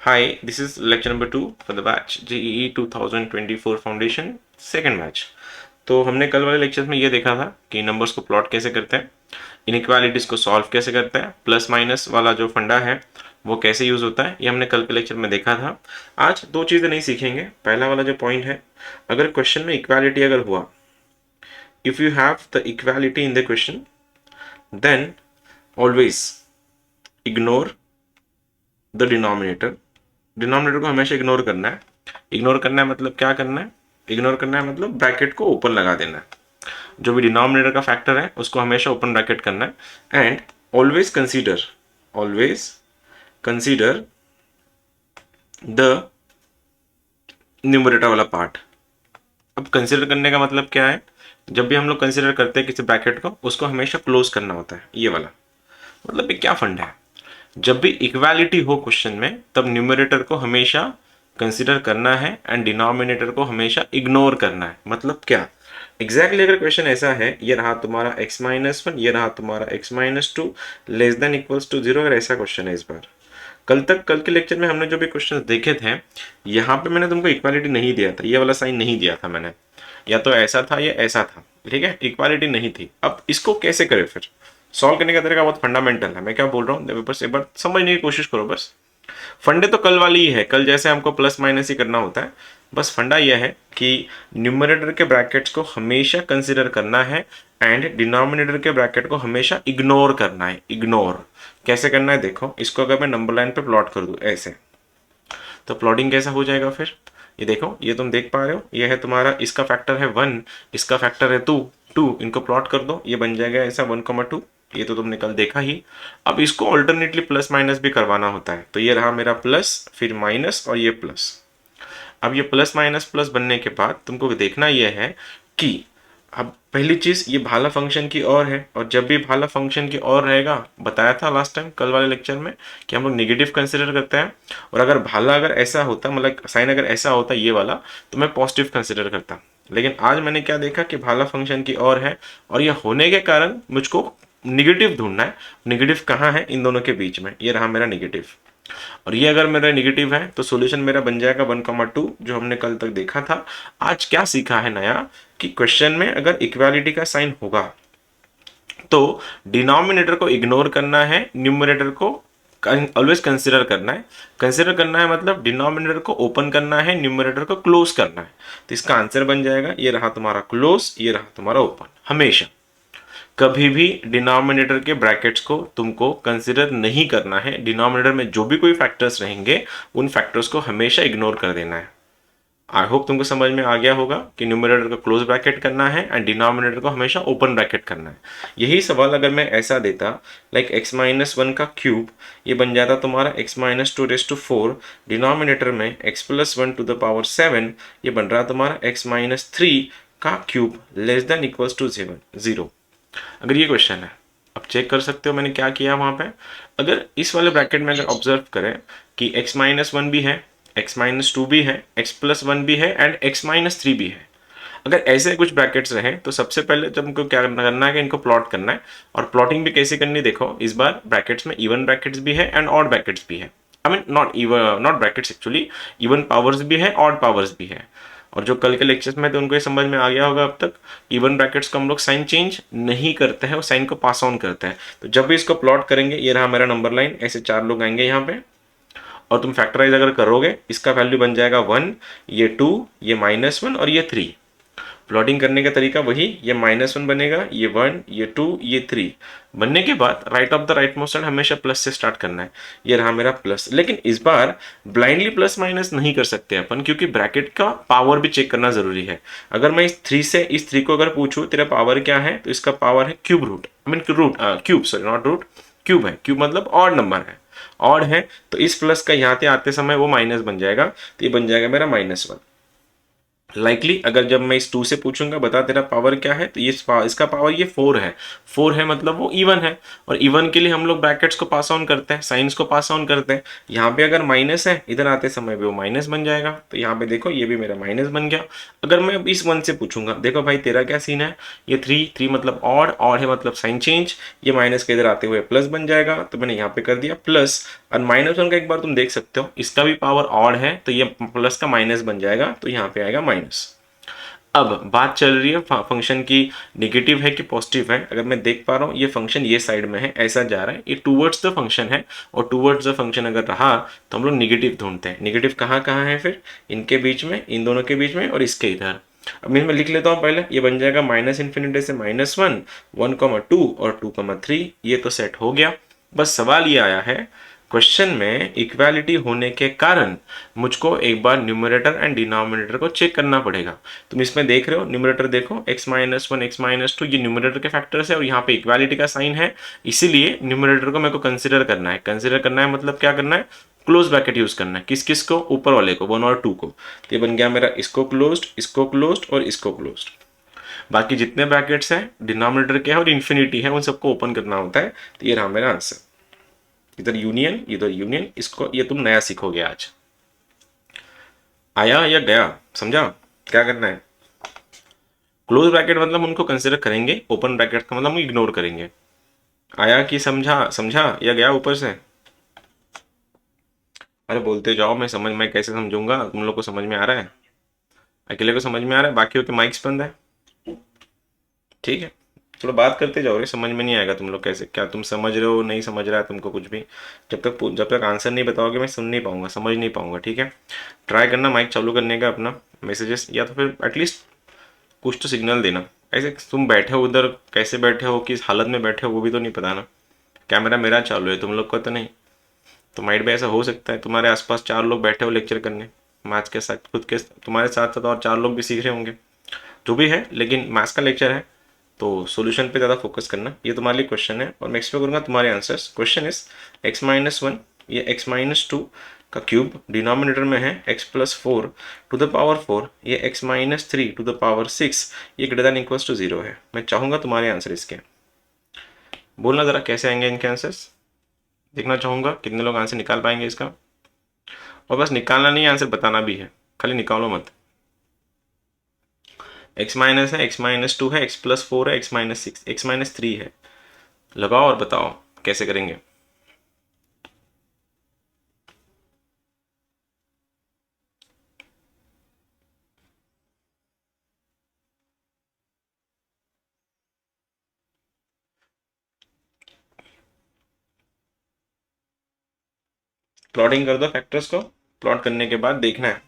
Hi, this is lecture number 2 for the batch JEE 2024 Foundation second batch. तो हमने कल वाले लेक्चर्स में ये देखा था कि नंबर्स को प्लॉट कैसे करते हैं, इनइक्वालिटीज़ को सॉल्व कैसे करते हैं, प्लस माइनस वाला जो फंडा है वो कैसे यूज़ होता है, ये हमने कल के लेक्चर में देखा था। आज दो चीज़ें नहीं सीखेंगे। पहला वाला जो पॉइंट है, अगर क्वेश्चन में इक्वालिटी अगर हुआ, if you have the equality in the question then always ignore the denominator. Denominator को हमेशा इग्नोर करना है। इग्नोर करना है मतलब क्या करना है? इग्नोर करना है मतलब ब्रैकेट को ओपन लगा देना है। जो भी डिनोमिनेटर का फैक्टर है उसको हमेशा ओपन ब्रैकेट करना है। And always consider the numerator वाला पार्ट। अब कंसीडर करने का मतलब क्या है? जब भी हम लोग कंसीडर करते हैं किसी ब्रैकेट को, उसको हमेशा क्लोज करना होता है। ये वाला मतलब ये क्या फंड है? जब भी इक्वालिटी हो क्वेश्चन में तब न्यूमरेटर को हमेशा कंसीडर करना है एंड डिनोमिनेटर को हमेशा इग्नोर करना है। मतलब क्या एग्जैक्टली अगर क्वेश्चन ऐसा है, ये रहा तुम्हारा x-1, ये रहा तुम्हारा x-2 less than equals to 0, अगर ऐसा क्वेश्चन है इस बार। कल के लेक्चर में हमने जो भी क्वेश्चन देखे थे, यहाँ पे मैंने तुमको इक्वालिटी नहीं दिया था, ये वाला साइन नहीं दिया था मैंने, या तो ऐसा था या ऐसा था, ठीक है, इक्वालिटी नहीं थी। अब इसको कैसे करें? फिर सॉल्व करने का तरीका बहुत फंडामेंटल है। मैं क्या बोल रहा हूँ बस एक बार समझने की कोशिश करो। बस फंडे तो कल वाली ही है, कल जैसे हमको प्लस माइनस ही करना होता है। बस फंडा यह है कि न्यूमरेटर के ब्रैकेट्स को हमेशा कंसिडर करना है एंड डिनोमिनेटर के ब्रैकेट को हमेशा इग्नोर करना है। इग्नोर कैसे करना है देखो, इसको अगर मैं नंबर लाइन पे प्लॉट कर दूं ऐसे, तो प्लॉटिंग कैसा हो जाएगा फिर? ये देखो, ये तुम देख पा रहे हो, ये है तुम्हारा, इसका फैक्टर है 1, इसका फैक्टर है 2, इनको प्लॉट कर दो, ये बन जाएगा ऐसा 1,2। ये तो तुमने कल देखा ही। अब इसको ऑल्टरनेटली प्लस माइनस भी करवाना होता है, तो ये रहा मेरा प्लस, फिर माइनस और ये प्लस। अब ये प्लस माइनस प्लस बनने के बाद तुमको देखना यह है कि अब पहली चीज ये भाला फंक्शन की ओर है, और जब भी भाला फंक्शन की ओर रहेगा, बताया था लास्ट टाइम कल वाले लेक्चर में कि हम लोग नेगेटिव कंसिडर करते हैं, और अगर भाला अगर ऐसा होता, मतलब साइन अगर ऐसा होता ये वाला, तो मैं पॉजिटिव कंसिडर करता। लेकिन आज मैंने क्या देखा कि भाला फंक्शन की ओर है, और ये होने के कारण मुझको निगेटिव ढूंढना है। निगेटिव कहाँ है? इन दोनों के बीच में, ये रहा मेरा निगेटिव। और ये अगर मेरा निगेटिव है तो सॉल्यूशन मेरा बन जाएगा 1,2, जो हमने कल तक देखा था। आज क्या सीखा है नया कि क्वेश्चन में अगर इक्वालिटी का साइन होगा तो डिनोमिनेटर को इग्नोर करना है, न्यूमरेटर को ऑलवेज कंसिडर करना है। कंसिडर करना है मतलब डिनोमिनेटर को ओपन करना है, न्यूमरेटर को क्लोज करना है। तो इसका आंसर बन जाएगा, ये रहा तुम्हारा क्लोज, ये रहा तुम्हारा ओपन। हमेशा कभी भी डिनोमिनेटर के ब्रैकेट्स को तुमको कंसिडर नहीं करना है। डिनोमिनेटर में जो भी कोई फैक्टर्स रहेंगे उन फैक्टर्स को हमेशा इग्नोर कर देना है। आई होप तुमको समझ में आ गया होगा कि न्यूमरेटर को क्लोज ब्रैकेट करना है एंड डिनोमिनेटर को हमेशा ओपन ब्रैकेट करना है। यही सवाल अगर मैं ऐसा देता, लाइक x-1 का क्यूब, ये बन जाता तुम्हारा x-2⁴, डिनोमिनेटर में x+1 टू द पावर 7, ये बन रहा तुम्हारा x-3 का cube less than equals to 0। अगर ये क्वेश्चन है, अब चेक कर सकते हो मैंने क्या किया वहां पे। अगर इस वाले ब्रैकेट में अगर ऑब्जर्व करें कि x-1 भी है, x-2 भी है, x+1 भी है एंड x-3 भी है, अगर ऐसे कुछ ब्रैकेट्स रहे तो सबसे पहले जब हमको क्या करना है कि इनको प्लॉट करना है। और प्लॉटिंग भी कैसे करनी देखो, इस बार ब्रैकेट्स में इवन ब्रैकेट्स भी है एंड ऑड ब्रैकेट्स भी है। I mean not brackets, actually even powers भी है, ऑड पावर्स भी है। और जो कल के लेक्चर्स में थे उनको ये समझ में आ गया होगा अब तक, इवन ब्रैकेट्स को हम लोग साइन चेंज नहीं करते हैं, वो साइन को पास ऑन करते हैं। तो जब भी इसको प्लॉट करेंगे, ये रहा मेरा नंबर लाइन, ऐसे 4 लोग आएंगे यहाँ पे, और तुम फैक्टराइज अगर करोगे इसका वैल्यू बन जाएगा 1, ये 2, ये -1 और ये 3। प्लॉटिंग करने का तरीका वही, ये -1 बनेगा, ये 1, ये 2, ये 3 बनने के बाद right of the right most side हमेशा प्लस से स्टार्ट करना है। ये रहा मेरा प्लस। लेकिन इस बार ब्लाइंडली प्लस माइनस नहीं कर सकते अपन, क्योंकि ब्रैकेट का पावर भी चेक करना जरूरी है। अगर मैं इस 3 से इस 3 को अगर पूछूं तेरा पावर क्या है, तो इसका पावर है cube root, I mean root cube, sorry not root, cube है। क्यूब मतलब ऑड नंबर है, ऑड है, तो इस प्लस का यहाँ पे आते समय वो माइनस बन जाएगा, तो ये बन जाएगा मेरा -1। लाइकली अगर जब मैं इस 2 से पूछूंगा बता तेरा पावर क्या है, तो ये इसका पावर ये 4 है। 4 है मतलब वो इवन है, और इवन के लिए हम लोग ब्रैकेट्स को पास ऑन करते हैं, साइंस को पास ऑन करते हैं। यहाँ पे अगर माइनस है, इधर आते समय भी वो माइनस बन जाएगा, तो यहाँ पे देखो ये भी मेरा माइनस बन गया। अगर मैं अब इस 1 से पूछूंगा, देखो भाई तेरा क्या सीन है, ये 3 मतलब ऑड, ऑड है मतलब साइन चेंज, ये माइनस के इधर आते हुए प्लस बन जाएगा, तो मैंने यहाँ पे कर दिया प्लस। और -1 का एक बार तुम देख सकते हो, इसका भी पावर ऑड है तो ये प्लस का माइनस बन जाएगा, तो यहाँ पे आएगा माइनस। अब बात चल रही है फंक्शन की नेगेटिव है कि पॉजिटिव है। अगर मैं देख पा रहा हूँ ये फंक्शन ये साइड में है, ऐसा जा रहा है, ये टूवर्ड्स द फंक्शन है, और टूवर्ड्स द फंक्शन अगर रहा तो हम लोग नेगेटिव ढूंढते हैं। नेगेटिव कहाँ कहाँ है फिर, इनके बीच में, इन दोनों के बीच में और इसके इधर। अब मैं लिख लेता हूँ पहले, ये बन जाएगा -∞ से -1, 1,2 और 2,3। ये तो सेट हो गया। बस सवाल ये आया है क्वेश्चन में, इक्वालिटी होने के कारण मुझको एक बार न्यूमरेटर एंड डिनोमिनेटर को चेक करना पड़ेगा। तुम इसमें देख रहे हो, न्यूमरेटर देखो x-1 x-2 ये न्यूमरेटर के फैक्टर्स है और यहाँ पे इक्वालिटी का साइन है, इसीलिए न्यूमरेटर को मेरे को कंसिडर करना है। कंसिडर करना है मतलब क्या करना है, क्लोज ब्रैकेट यूज करना है। किस किस को, ऊपर वाले को, 1 और 2 को। तो ये बन गया मेरा इसको क्लोज्ड, इसको क्लोज्ड और इसको क्लोज्ड। बाकी जितने ब्रैकेट्स हैं डिनोमिनेटर के हैं और इन्फिनिटी है, उन सबको ओपन करना होता है। तो ये रहा मेरा आंसर, इधर यूनियन इधर यूनियन। इसको ये तुम नया सीखोगे आज। आया या गया, समझा क्या करना है। क्लोज ब्रैकेट मतलब उनको कंसिडर करेंगे, ओपन ब्रैकेट का मतलब हम इग्नोर करेंगे। आया कि समझा, समझा या गया ऊपर से। अरे बोलते जाओ, मैं कैसे समझूंगा, तुम लोग को समझ में आ रहा है, अकेले को समझ में आ रहा है, बाकियों के माइक्स बंद है। ठीक है, थोड़ा बात करते जाओ रे, समझ में नहीं आएगा तुम लोग कैसे, क्या तुम समझ रहे हो, नहीं समझ रहा है तुमको कुछ भी। जब तक आंसर नहीं बताओगे मैं सुन नहीं पाऊंगा, समझ नहीं पाऊंगा। ठीक है, ट्राई करना माइक चालू करने का अपना, मैसेजेस, या तो फिर एटलीस्ट कुछ तो सिग्नल देना। ऐसे तुम बैठे हो उधर, कैसे बैठे हो, किस हालत में बैठे हो, वो भी तो नहीं पता ना। कैमरा मेरा चालू है, तुम लोग का तो नहीं। तो माइट भी ऐसा हो सकता है तुम्हारे आसपास 4 लोग बैठे हो लेक्चर करने मैथ्स के साथ, खुद के तुम्हारे साथ साथ और 4 लोग भी सीख रहे होंगे, जो भी है, लेकिन मैथ्स का लेक्चर है तो सॉल्यूशन पे ज़्यादा फोकस करना। ये तुम्हारे लिए क्वेश्चन है और मैं एक्सपेक्ट करूँगा तुम्हारे आंसर्स। क्वेश्चन इज x-1, ये x-2 का क्यूब डिनोमिनेटर में है x+4 टू द पावर 4, ये x-3 टू द पावर 6, ये ग्रेटर देन इक्वल्स टू 0 है। मैं चाहूँगा तुम्हारे आंसर इसके, बोलना ज़रा कैसे आएंगे इनके आंसर्स, देखना चाहूँगा कितने लोग आंसर निकाल पाएंगे इसका। और बस निकालना नहीं, आंसर बताना भी है, खाली निकालो मत। x माइनस है, x-2 है, x+4 है, x-6, x-3 है। लगाओ और बताओ कैसे करेंगे। प्लॉटिंग कर दो फैक्टर्स को, प्लॉट करने के बाद देखना है।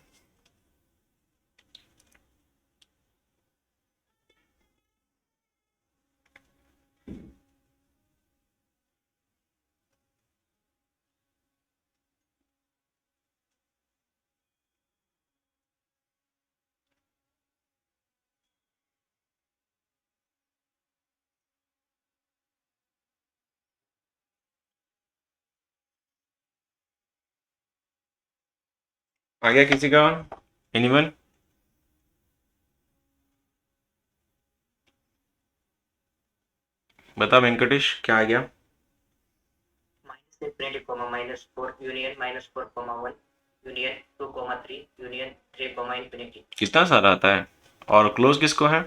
आ गया किसी का, एनीवन? बता वेंकटेश क्या आ गया। -∞, यूनियन -4, 1 यूनियन 2, 3 यूनियन 3, इंफिनिटी। कितना सारा आता है। और क्लोज किसको है,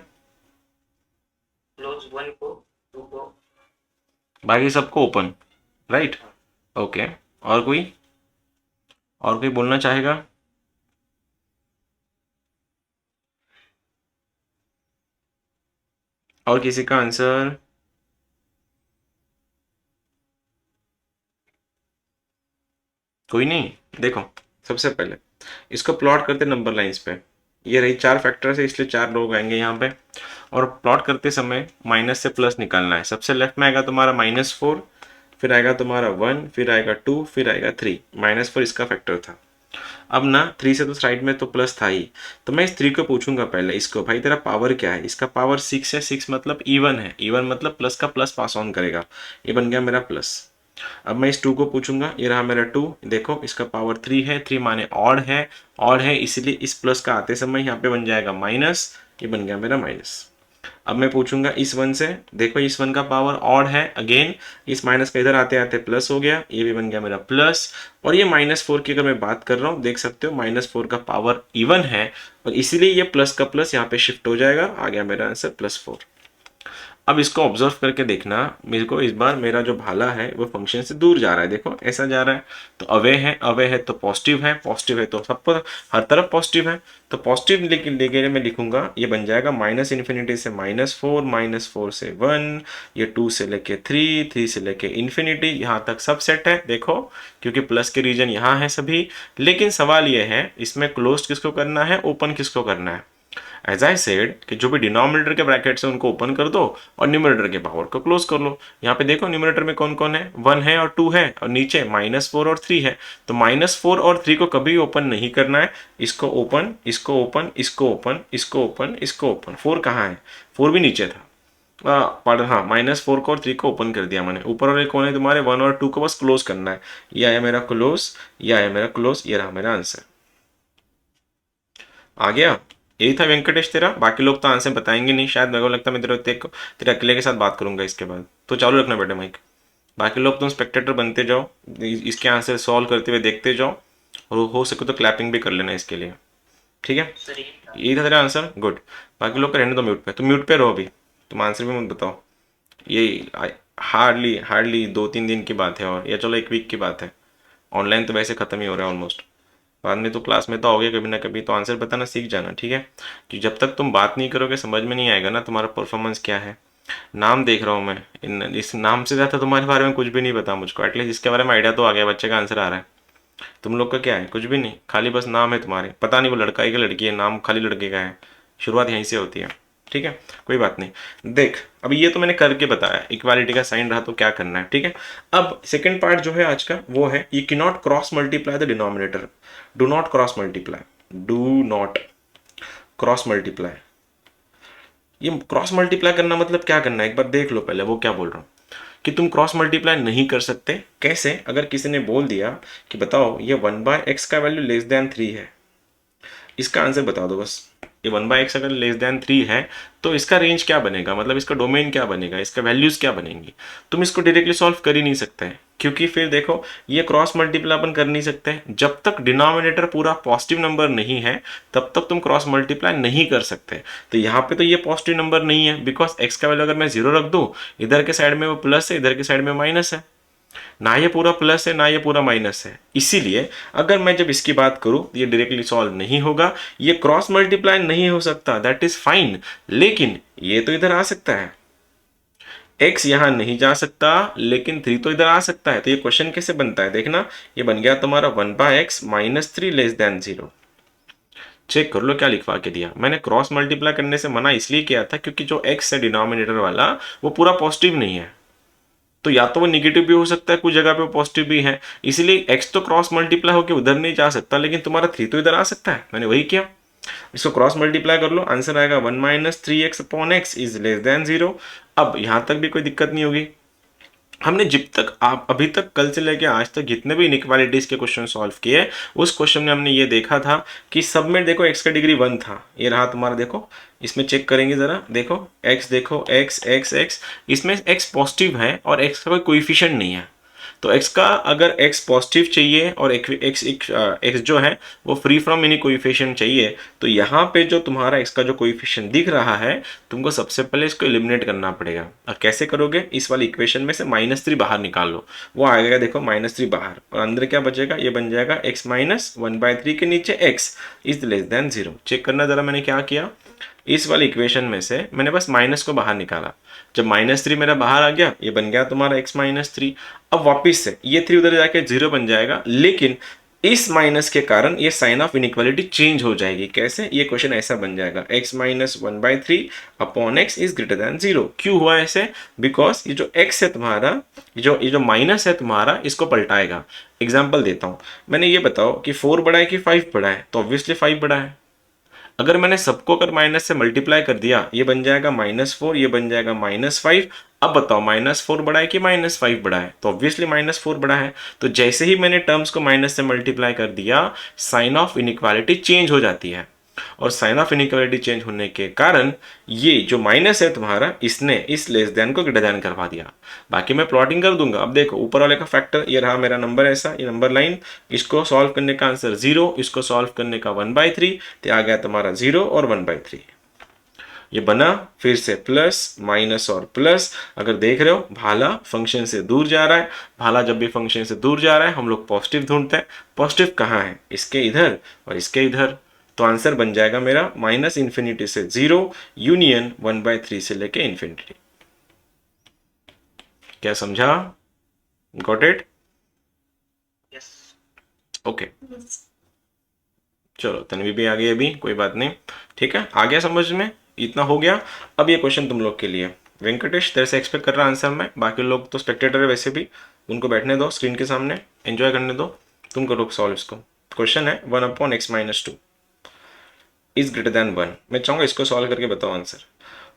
क्लोज 1 को, 2 को, बाकी सबको ओपन, राइट। ओके, और कोई बोलना चाहेगा। और किसी का आंसर। कोई नहीं, देखो सबसे पहले इसको प्लॉट करते नंबर लाइंस पे। ये रही 4 फैक्टर्स है, इसलिए 4 लोग आएंगे यहाँ पे। और प्लॉट करते समय माइनस से प्लस निकालना है। सबसे लेफ्ट में आएगा तुम्हारा -4, फिर आएगा तुम्हारा 1, फिर आएगा 2, फिर आएगा 3। -4 इसका फैक्टर था। अब ना 3 से तो साइड में तो प्लस था ही, तो मैं इस 3 को पूछूंगा पहले, इसको भाई तेरा पावर क्या है। इसका पावर 6 है, 6 मतलब इवन है, इवन मतलब प्लस का प्लस पास ऑन करेगा, ये बन गया मेरा प्लस। अब मैं इस 2 को पूछूंगा, ये रहा मेरा 2, देखो इसका पावर 3 है, 3 माने ऑड है, इसीलिए इस प्लस का आते समय यहाँ पे बन जाएगा माइनस, ये बन गया मेरा माइनस। अब मैं पूछूंगा इस 1 से, देखो इस 1 का पावर ऑड है, अगेन इस माइनस का इधर आते आते प्लस हो गया, ये भी बन गया मेरा प्लस। और ये -4 की अगर मैं बात कर रहा हूँ, देख सकते हो -4 का पावर इवन है और इसीलिए ये प्लस का प्लस यहाँ पे शिफ्ट हो जाएगा, आ गया मेरा आंसर +4। अब इसको ऑब्जर्व करके देखना, मेरे को इस बार मेरा जो भाला है वो फंक्शन से दूर जा रहा है, देखो ऐसा जा रहा है, तो अवे है तो पॉजिटिव है तो सबको हर तरफ पॉजिटिव है, तो पॉजिटिव लेके मैं लिखूंगा, ये बन जाएगा माइनस इन्फिनिटी से -4 से 1, ये 2 से लेके 3 से लेके इन्फिनिटी, यहाँ तक सब सेट है देखो, क्योंकि प्लस के रीजन यहाँ है सभी। लेकिन सवाल ये है इसमें क्लोज किसको करना है, ओपन किसको करना है। एज आई सेड कि जो भी डिनोमिनेटर के ब्रैकेट्स है उनको ओपन कर दो और न्यूमरेटर के पावर को क्लोज कर लो। यहाँ पे देखो न्यूमरेटर में कौन कौन है, 1 है और 2 है, और नीचे -4 और 3 है, तो -4 और 3 को कभी ओपन नहीं करना है, इसको ओपन, इसको ओपन, इसको ओपन, इसको ओपन, इसको ओपन। 4 कहाँ है, 4 भी नीचे था, हाँ -4 को और 3 को ओपन कर दिया मैंने। ऊपर वाले कौन है तुम्हारे, 1 और 2 को बस क्लोज करना है, ये आया मेरा क्लोज, ये आया मेरा क्लोज, ये रहा मेरा आंसर। आ गया, यही था वेंकटेश तेरा। बाकी लोग तो आंसर बताएंगे नहीं शायद, मेरे को लगता है मैं तेरे अकेले के साथ बात करूंगा इसके बाद, तो चालू रखना बेटे माइक। बाकी लोग तुम स्पेक्टेटर बनते जाओ, इसके आंसर सॉल्व करते हुए देखते जाओ, और हो सके तो क्लैपिंग भी कर लेना इसके लिए, ठीक है। सर यही था तेरा आंसर, गुड। बाकी लोग का रहने दो म्यूट पे, तुम म्यूट पे रहो अभी, तुम आंसर भी मत बताओ। ये हार्डली 2-3 दिन की बात है, और या चलो 1 वीक की बात है, ऑनलाइन तो वैसे ख़त्म ही हो रहा है ऑलमोस्ट, बाद में तो क्लास में तो आओगे कभी ना कभी, तो आंसर बताना सीख जाना, ठीक है। कि जब तक तुम बात नहीं करोगे समझ में नहीं आएगा ना तुम्हारा परफॉर्मेंस क्या है। नाम देख रहा हूँ मैं, इस नाम से ज़्यादा तुम्हारे बारे में कुछ भी नहीं पता मुझको, एटलीस्ट इसके बारे में आइडिया तो आ गया, बच्चे का आंसर आ रहा है। तुम लोग का क्या है, कुछ भी नहीं, खाली बस नाम है तुम्हारे, पता नहीं वो लड़का है कि लड़की है, नाम खाली लड़के का है, शुरुआत यहीं से होती है, ठीक है। कोई बात नहीं, देख अब ये तो मैंने करके बताया, इक्वालिटी का साइन रहा तो क्या करना है, ठीक है। अब सेकंड पार्ट जो है आज का वो है, you can not cross multiply the denominator, do not cross multiply, do not cross multiply. ये क्रॉस मल्टीप्लाई करना मतलब क्या करना है, एक बार देख लो पहले वो क्या बोल रहा हूँ, कि तुम क्रॉस मल्टीप्लाई नहीं कर सकते। कैसे, अगर किसी ने बोल दिया कि बताओ ये 1/x का वैल्यू <3 है, इसका आंसर बता दो बस। ये 1/x अगर <3 है तो इसका रेंज क्या बनेगा, मतलब इसका डोमेन क्या बनेगा, इसका वैल्यूज क्या बनेंगी। तुम इसको डायरेक्टली सॉल्व कर ही नहीं सकते, क्योंकि फिर देखो ये क्रॉस मल्टीप्लाई अपन कर नहीं सकते, जब तक डिनोमिनेटर पूरा पॉजिटिव नंबर नहीं है तब तक तुम क्रॉस मल्टीप्लाई नहीं कर सकते। तो यहाँ पे तो ये पॉजिटिव नंबर नहीं है, बिकॉज x का वैल्यू अगर मैं 0 रख दूँ, इधर के साइड में वो प्लस है, इधर के साइड में माइनस है, ना ये पूरा प्लस है ना ये पूरा माइनस है। इसीलिए अगर मैं जब इसकी बात करूं ये डायरेक्टली सॉल्व नहीं होगा, ये क्रॉस मल्टीप्लाई नहीं हो सकता, दैट इज फाइन। लेकिन ये तो इधर आ सकता है, x यहां नहीं जा सकता, लेकिन 3 तो इधर आ सकता है। तो ये क्वेश्चन कैसे बनता है देखना, ये बन गया तुम्हारा 1/x -3 < 0। चेक कर लो क्या लिखवा के दिया मैंने। क्रॉस मल्टीप्लाई करने से मना इसलिए किया था क्योंकि जो x है डिनोमिनेटर वाला वो पूरा पॉजिटिव नहीं है, तो या तो वो निगेटिव भी हो सकता है, कुछ जगह पे वो पॉजिटिव भी है, इसलिए x तो क्रॉस मल्टीप्लाई होकर उधर नहीं जा सकता, लेकिन तुम्हारा 3 तो इधर आ सकता है। मैंने वही किया, इसको क्रॉस मल्टीप्लाई कर लो, आंसर आएगा 1 - 3x/x इज <0। अब यहां तक भी कोई दिक्कत नहीं होगी। हमने जब तक आप अभी तक कल से लेके आज तक जितने भी इनइक्वालिटीज के क्वेश्चन सॉल्व किए, उस क्वेश्चन में हमने ये देखा था कि सब में देखो x का डिग्री 1 था, ये रहा तुम्हारा, देखो इसमें चेक करेंगे जरा, देखो x, देखो x, इसमें x पॉजिटिव है और x का कोई कोएफिशिएंट नहीं है। तो x का अगर x पॉजिटिव चाहिए और x जो है वो फ्री फ्रॉम एनी कोएफिशिएंट चाहिए, तो यहाँ पे जो तुम्हारा x का जो कोएफिशिएंट दिख रहा है, तुमको सबसे पहले इसको एलिमिनेट करना पड़ेगा। और कैसे करोगे, इस वाली इक्वेशन में से -3 बाहर निकाल लो, वो आएगा देखो -3 बाहर, और अंदर क्या बचेगा, ये बन जाएगा x - 1/3 के नीचे x इज <0। चेक करना जरा मैंने क्या किया, इस वाली इक्वेशन में से मैंने बस माइनस को बाहर निकाला, जब -3 मेरा बाहर आ गया, ये बन गया तुम्हारा x -3। अब वापिस से ये 3 उधर जाके 0 बन जाएगा, लेकिन इस माइनस के कारण ये साइन ऑफ इनइक्वालिटी चेंज हो जाएगी। कैसे, ये क्वेश्चन ऐसा बन जाएगा x - 1/3 x इज <0। क्यों हुआ ऐसे, बिकॉज ये जो x है तुम्हारा, ये जो माइनस है तुम्हारा, इसको पलटाएगा। एग्जाम्पल देता हूं, मैंने ये बताओ कि 4 बड़ा है कि 5 बड़ा है, तो ऑब्वियसली 5 बड़ा है। अगर मैंने सबको अगर माइनस से मल्टीप्लाई कर दिया, ये बन जाएगा -4, ये बन जाएगा -5। अब बताओ -4 बड़ा है कि -5 बड़ा है, तो ऑब्वियसली -4 बड़ा है। तो जैसे ही मैंने टर्म्स को माइनस से मल्टीप्लाई कर दिया, साइन ऑफ इनइक्वालिटी चेंज हो जाती है, और साइन ऑफ इनइक्वालिटी चेंज होने के कारण ये जो माइनस है तुम्हारा, इसने इस लेस देन को ग्रेटर देन करवा दिया। बाकी मैं प्लॉटिंग कर दूंगा। अब देखो ऊपर वाले का फैक्टर, ये रहा मेरा नंबर ऐसा, ये नंबर लाइन, इसको सॉल्व करने का आंसर 0, इसको सॉल्व करने का 1/3, तो आ गया तुम्हारा 0 और 1/3। ये बना, फिर से प्लस माइनस और प्लस। अगर देख रहे हो भाला फंक्शन से दूर जा रहा है, भाला जब भी फंक्शन से दूर जा रहा है हम लोग पॉजिटिव ढूंढते हैं। पॉजिटिव कहाँ है, इसके इधर और इसके इधर। तो आंसर बन जाएगा मेरा माइनस इन्फिनिटी से 0 यूनियन 1/3 से लेके इन्फिनिटी। क्या समझा? Got it? यस। ओके, चलो तन्वी भी आ गई अभी, कोई बात नहीं, ठीक है, आ गया समझ में, इतना हो गया। अब ये क्वेश्चन तुम लोग के लिए, वेंकटेश तेरे से एक्सपेक्ट कर रहा आंसर में, बाकी लोग तो स्पेक्टेटर है वैसे भी, उनको बैठने दो स्क्रीन के सामने, एंजॉय करने दो। तुम करो सॉल्व इसको। क्वेश्चन है 1/x-2 इज ग्रेटर देन 1। मैं चाहूँगा इसको सॉल्व करके बताओ आंसर।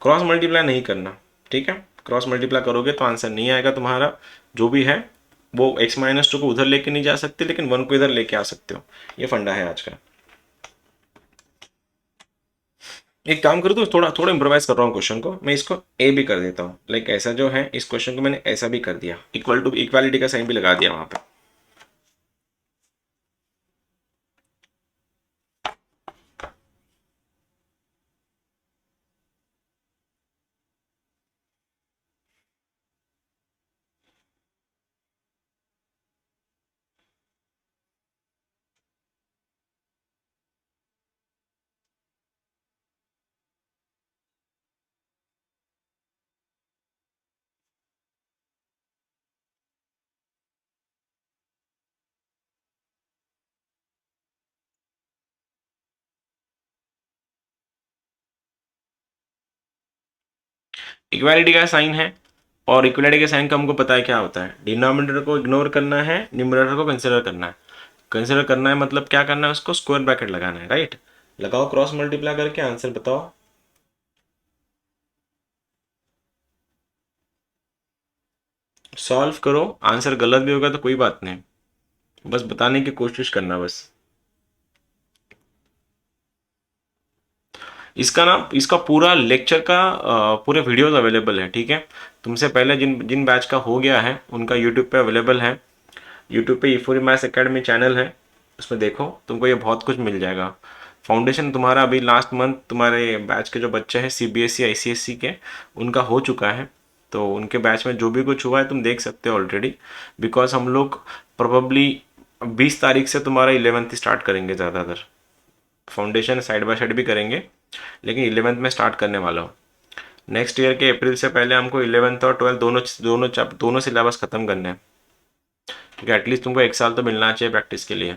क्रॉस मल्टीप्लाई नहीं करना, ठीक है, क्रॉस मल्टीप्लाई करोगे तो आंसर नहीं आएगा तुम्हारा। जो भी है वो x-2 को उधर लेके नहीं जा सकते, लेकिन 1 को इधर लेके आ सकते हो। ये फंडा है आज का। एक काम करो तो थोड़ा थोड़ा इम्प्रोवाइज कर रहा हूँ क्वेश्चन को, मैं इसको ए भी कर देता हूँ। लाइक ऐसा जो है इस क्वेश्चन को मैंने ऐसा भी कर दिया, इक्वल टू इक्वालिटी का साइन भी लगा दिया वहां पे। इक्वालिटी का साइन है, और इक्वालिटी के साइन का हमको पता है क्या होता है, डिनोमिनेटर को इग्नोर करना है, न्यूमरेटर को कंसिडर करना है। कंसिडर करना है मतलब क्या करना है, उसको स्क्वायर ब्रैकेट लगाना है, राइट। लगाओ क्रॉस मल्टीप्लाई करके आंसर बताओ। सॉल्व करो, आंसर गलत भी होगा तो कोई बात नहीं, बस बताने की कोशिश करना बस। इसका ना, इसका पूरा लेक्चर का पूरे वीडियोस अवेलेबल है, ठीक है। तुमसे पहले जिन जिन बैच का हो गया है उनका यूट्यूब पे अवेलेबल है। यूट्यूब पे E4 मैथ्स एकेडमी चैनल है, उसमें देखो तुमको ये बहुत कुछ मिल जाएगा। फाउंडेशन तुम्हारा अभी लास्ट मंथ तुम्हारे बैच के जो बच्चे हैं CBSE ICSE के, उनका हो चुका है। तो उनके बैच में जो भी कुछ हुआ है तुम देख सकते हो ऑलरेडी, बिकॉज हम लोग प्रोबेबली 20 तारीख से तुम्हारा 11th स्टार्ट करेंगे ज़्यादातर। फाउंडेशन साइड बाय साइड भी करेंगे, लेकिन 11th में स्टार्ट करने वाला हूँ। नेक्स्ट ईयर के अप्रैल से पहले हमको 11th और 12th दोनों सिलेबस खत्म करने हैं, क्योंकि एटलीस्ट तुमको 1 साल तो मिलना चाहिए प्रैक्टिस के लिए।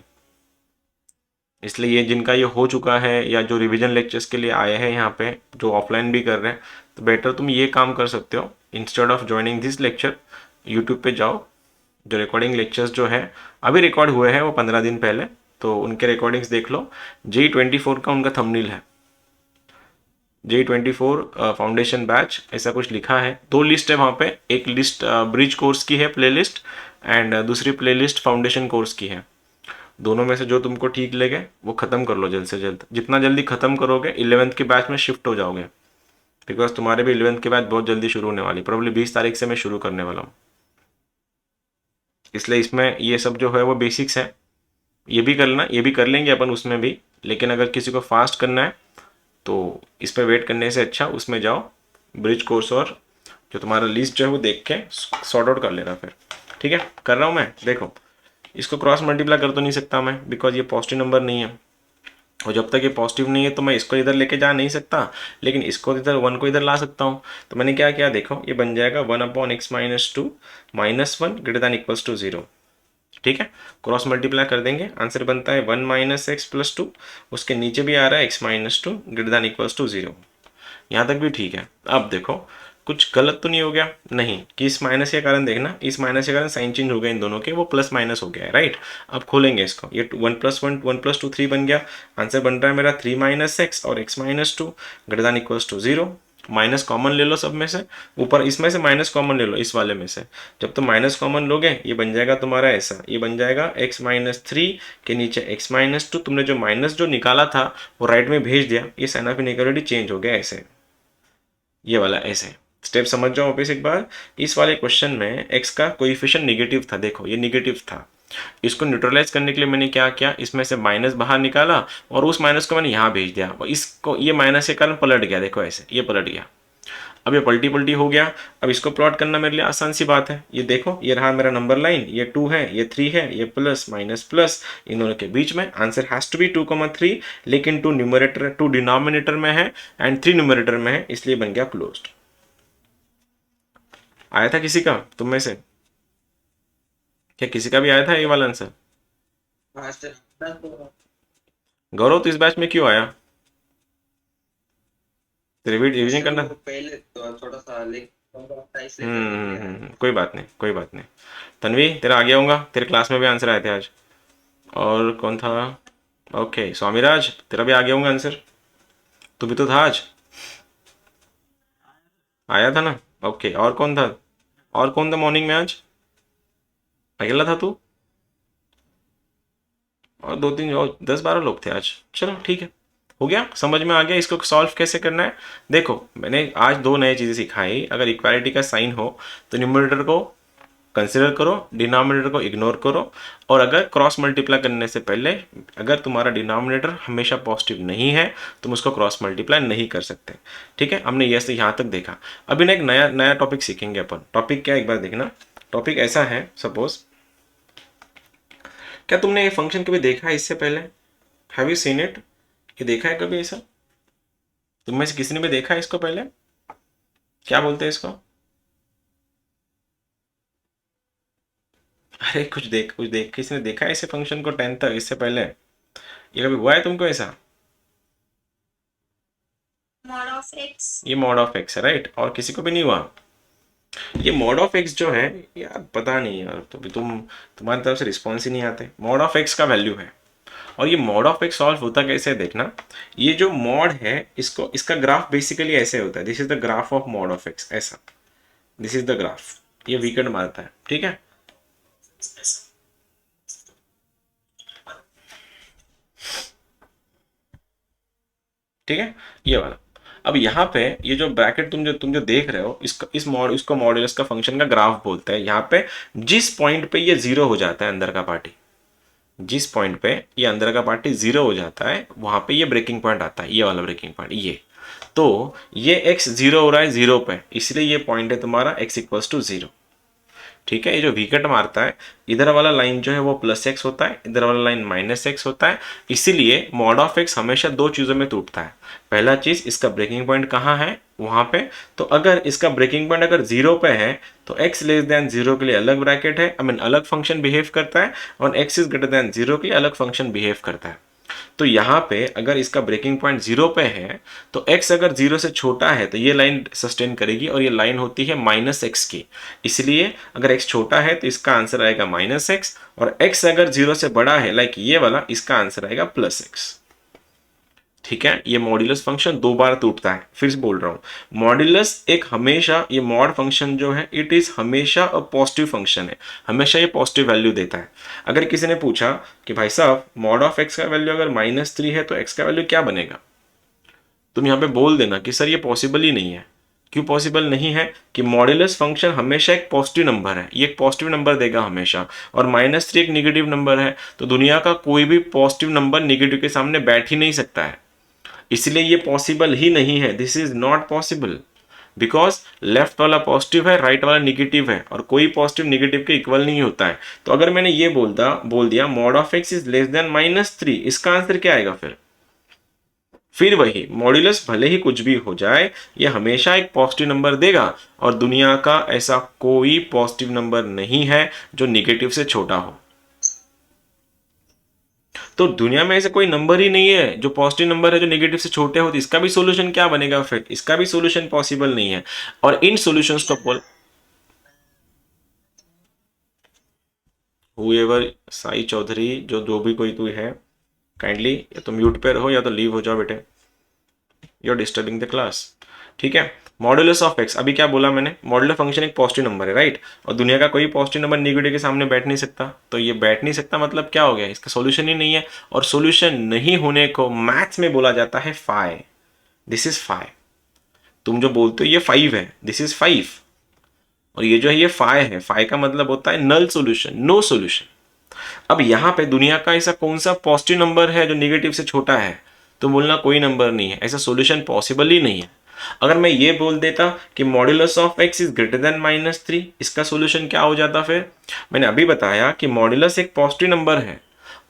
इसलिए ये जिनका ये हो चुका है या जो रिवीजन लेक्चर्स के लिए आए हैं यहाँ पे, जो ऑफलाइन भी कर रहे हैं, तो बेटर तुम ये काम कर सकते हो, instead of joining this lecture YouTube पे जाओ। जो रिकॉर्डिंग लेक्चर्स जो है अभी रिकॉर्ड हुए हैं वो 15 दिन पहले, तो उनके रिकॉर्डिंग्स देख लो। J24 का उनका थंबनेल है, J24 फाउंडेशन बैच ऐसा कुछ लिखा है। 2 लिस्ट है वहाँ पे, एक लिस्ट ब्रिज कोर्स की है प्लेलिस्ट, एंड दूसरी प्लेलिस्ट फाउंडेशन कोर्स की है। दोनों में से जो तुमको ठीक लगे वो ख़त्म कर लो जल्द से जल्द। जितना जल्दी ख़त्म करोगे 11th के बैच में शिफ्ट हो जाओगे, बिकॉज तुम्हारे भी 11th के बैच बहुत जल्दी शुरू होने वाली, प्रॉब्ली 20 तारीख से मैं शुरू करने वाला हूँ। इसलिए इसमें ये सब जो है वो बेसिक्स है, ये भी कर लेना, ये भी कर लेंगे अपन उसमें भी। लेकिन अगर किसी को फास्ट करना है तो इस पर वेट करने से अच्छा उसमें जाओ, ब्रिज कोर्स, और जो तुम्हारा लिस्ट जो है वो देख के सॉर्ट आउट कर लेना फिर। ठीक है, कर रहा हूँ मैं। देखो इसको क्रॉस मल्टीप्लाई कर तो नहीं सकता मैं, बिकॉज ये पॉजिटिव नंबर नहीं है, और जब तक ये पॉजिटिव नहीं है तो मैं इसको इधर लेके जा नहीं सकता, लेकिन इसको इधर 1 को इधर ला सकता हूँ। तो मैंने क्या किया, देखो ये बन जाएगा 1/x-2 -1 greater than equals to 0। ठीक है, क्रॉस मल्टीप्लाई कर देंगे, आंसर बनता है 1 - x+2, उसके नीचे भी आ रहा है x-2 greater than equals to 0। यहाँ तक भी ठीक है। अब देखो कुछ गलत तो नहीं हो गया, नहीं, कि इस माइनस के कारण देखना, इस माइनस के कारण साइन चेंज हो गया इन दोनों के, वो प्लस माइनस हो गया है, राइट। अब खोलेंगे इसको, ये 1 + 1 1 + 2 3 बन गया। आंसर बन रहा है मेरा 3 - x और x-2 greater than equals to 0। Minus common ले लो सब में से, ऊपर इसमें से माइनस कॉमन ले लो, इस वाले में से। जब तुम माइनस कॉमन लोगे ये बन जाएगा तुम्हारा ऐसा, ये बन जाएगा x-3 के नीचे x-2। तुमने जो माइनस जो निकाला था वो राइट में भेज दिया, ये साइन ऑफ इनइक्वालिटी चेंज हो गया ऐसे, ये वाला ऐसे। स्टेप समझ जाओ वापस एक बार। इस वाले क्वेश्चन में x का कोएफिशिएंट नेगेटिव था, देखो ये नेगेटिव था, इसको न्यूट्रलाइज करने के लिए मैंने क्या किया, इसमें से माइनस बाहर निकाला और उस माइनस को मैंने यहाँ भेज दिया, और इसको ये माइनस के कारण पलट गया, देखो ऐसे ये पलट गया। अब ये पलटी पलटी हो गया। अब इसको प्लॉट करना मेरे लिए आसान सी बात है। ये देखो, ये रहा मेरा नंबर लाइन, ये 2 है, ये 3 है, ये प्लस माइनस प्लस, इन दोनों के बीच में आंसर हैज टू बी 2,3, लेकिन 2 डिनोमिनेटर में है एंड 3 न्यूमरेटर में है, इसलिए बन गया क्लोज्ड। आया था किसी का तुम में से? क्या किसी का भी आया था ये वाला आंसर? हाँ सर। गौरव तो इस बैच में क्यों आया? रिवीजन करना। पहले तो थोड़ा सा कोई बात नहीं, कोई बात नहीं। तन्वी तेरा आ गया होगा, तेरे क्लास में भी आंसर आए थे आज। और कौन था? ओके स्वामीराज, तेरा भी आ गया होगा आंसर, तू भी तो था आज, आया था ना? ओके, और कौन था? और कौन था मॉर्निंग में आज? अकेला था तू? और 2-3 और 10-12 लोग थे आज। चलो ठीक है, हो गया, समझ में आ गया इसको सॉल्व कैसे करना है। देखो मैंने आज 2 नई चीज़ें सिखाई। अगर इक्वालिटी का साइन हो तो न्यूमरेटर को कंसिडर करो, डिनोमिनेटर को इग्नोर करो, और अगर क्रॉस मल्टीप्लाई करने से पहले अगर तुम्हारा डिनोमिनेटर हमेशा पॉजिटिव नहीं है तुम उसको क्रॉस मल्टीप्लाई नहीं कर सकते। ठीक है, हमने ये से यहाँ तक देखा। अभी ना एक नया नया टॉपिक सीखेंगे अपन। टॉपिक क्या, एक बार देखना। टॉपिक ऐसा है, सपोज क्या तुमने ये फंक्शन कभी देखा है इससे पहले? Have you seen it? ये देखा है कभी ऐसा? तुम में से किसी ने भी देखा है इसको पहले? क्या बोलते हैं इसको? अरे कुछ देख, किसी ने देखा है इसे फंक्शन को 10 तक इससे पहले? ये कभी हुआ है तुमको ऐसा? Mod of x. ये मॉड ऑफ एक्स है, राइट? और किसी को भी नहीं हुआ? ये मॉड ऑफ एक्स जो है यार, पता नहीं यार, तो भी तुम्हारी तरफ से रिस्पॉन्स ही नहीं आते। मॉड ऑफ एक्स का वैल्यू है, और ये मॉड ऑफ एक्स सॉल्व होता कैसे है देखना। ये जो मॉड है इसको, इसका ग्राफ बेसिकली ऐसे होता है, this is the graph of mod of x, ऐसा, दिस इज द ग्राफ, ये वीकेंड मारता है, ठीक है? ठीक है, ये वाला। अब यहाँ पे ये जो ब्रैकेट तुम जो देख रहे हो, इसको मॉड्यूलस का फंक्शन का ग्राफ बोलते हैं। यहाँ पे जिस पॉइंट पे ये जीरो हो जाता है अंदर का पार्टी, जिस पॉइंट पे ये अंदर का पार्टी जीरो हो जाता है वहां पे ये ब्रेकिंग पॉइंट आता है, ये वाला ब्रेकिंग पॉइंट, ये। तो ये x जीरो हो रहा है जीरो पे, इसलिए ये पॉइंट है तुम्हारा x इक्वल्स टू 0। ठीक है, ये जो विकेट मारता है इधर वाला लाइन जो है वो प्लस एक्स होता है, इधर वाला लाइन माइनस एक्स होता है। इसीलिए मॉड ऑफ एक्स हमेशा 2 चीज़ों में टूटता है। पहला चीज़, इसका ब्रेकिंग पॉइंट कहाँ है, वहाँ पे। तो अगर इसका ब्रेकिंग पॉइंट अगर 0 पे है तो x लेस देन 0 के लिए अलग ब्रैकेट है, आई मीन अलग फंक्शन बिहेव करता है, और x इज ग्रेटर देन 0 के लिए अलग फंक्शन बिहेव करता है। तो यहाँ पे अगर इसका ब्रेकिंग पॉइंट 0 पे है तो x अगर 0 से छोटा है तो ये लाइन सस्टेन करेगी, और ये लाइन होती है माइनस एक्स की। इसलिए अगर x छोटा है तो इसका आंसर आएगा माइनस एक्स, और x अगर 0 से बड़ा है लाइक ये वाला, इसका आंसर आएगा प्लस एक्स। ठीक है, ये मॉड्यूलस फंक्शन 2 बार टूटता है। फिर से बोल रहा हूं, मॉड्यूलस एक हमेशा, ये मॉड फंक्शन जो है इट इज हमेशा अ पॉजिटिव फंक्शन है, हमेशा ये पॉजिटिव वैल्यू देता है। अगर किसी ने पूछा कि भाई साहब मॉड ऑफ एक्स का वैल्यू अगर -3 है तो एक्स का वैल्यू क्या बनेगा, तुम यहाँ पे बोल देना कि सर ये पॉसिबल ही नहीं है। क्यों पॉसिबल नहीं है? कि मॉड्यूलस फंक्शन हमेशा एक पॉजिटिव नंबर है, ये एक पॉजिटिव नंबर देगा हमेशा, और -3 एक निगेटिव नंबर है। तो दुनिया का कोई भी पॉजिटिव नंबर निगेटिव के सामने बैठ ही नहीं सकता है, इसलिए ये पॉसिबल ही नहीं है। This is not possible, because left वाला पॉजिटिव है, राइट वाला निगेटिव है, और कोई पॉजिटिव निगेटिव के इक्वल नहीं होता है। तो अगर मैंने ये बोल दिया mod of x is less then -3, इसका आंसर क्या आएगा फिर वही मॉड्यूलस भले ही कुछ भी हो जाए ये हमेशा एक पॉजिटिव नंबर देगा, और दुनिया का ऐसा कोई पॉजिटिव नंबर नहीं है जो निगेटिव से छोटा हो। तो दुनिया में ऐसे कोई नंबर ही नहीं है जो पॉजिटिव नंबर है जो नेगेटिव से छोटे हो, तो इसका भी सॉल्यूशन क्या बनेगा फिर? इसका भी सॉल्यूशन पॉसिबल नहीं है। और इन सॉल्यूशंस को बोल हुएवर साई चौधरी, जो भी कोई तू है, काइंडली या तो म्यूट पे रहो या तो लीव हो जाओ बेटे, you are disturbing the class. ठीक है, मॉड्यूलस ऑफ एक्स, अभी क्या बोला मैंने, मॉड्यूलस फंक्शन एक पॉजिटिव नंबर है, राइट? और दुनिया का कोई पॉजिटिव नंबर नेगेटिव के सामने बैठ नहीं सकता। तो ये बैठ नहीं सकता मतलब क्या हो गया, इसका सॉल्यूशन ही नहीं है। और सॉल्यूशन नहीं होने को मैथ्स में बोला जाता है फाई। This is phi. तुम जो बोलते हो ये 5 है, दिस इज 5, और ये जो है ये फाई है। फाई का मतलब होता है नल सॉल्यूशन, नो सॉल्यूशन। अब यहाँ पे दुनिया का ऐसा कौन सा पॉजिटिव नंबर है जो निगेटिव से छोटा है, तो बोलना कोई नंबर नहीं है, ऐसा सॉल्यूशन पॉसिबल ही नहीं है। अगर मैं ये बोल देता कि modulus of x is greater then -3, इसका सॉल्यूशन क्या हो जाता फिर? मैंने अभी बताया कि मॉड्यूलस एक पॉजिटिव नंबर है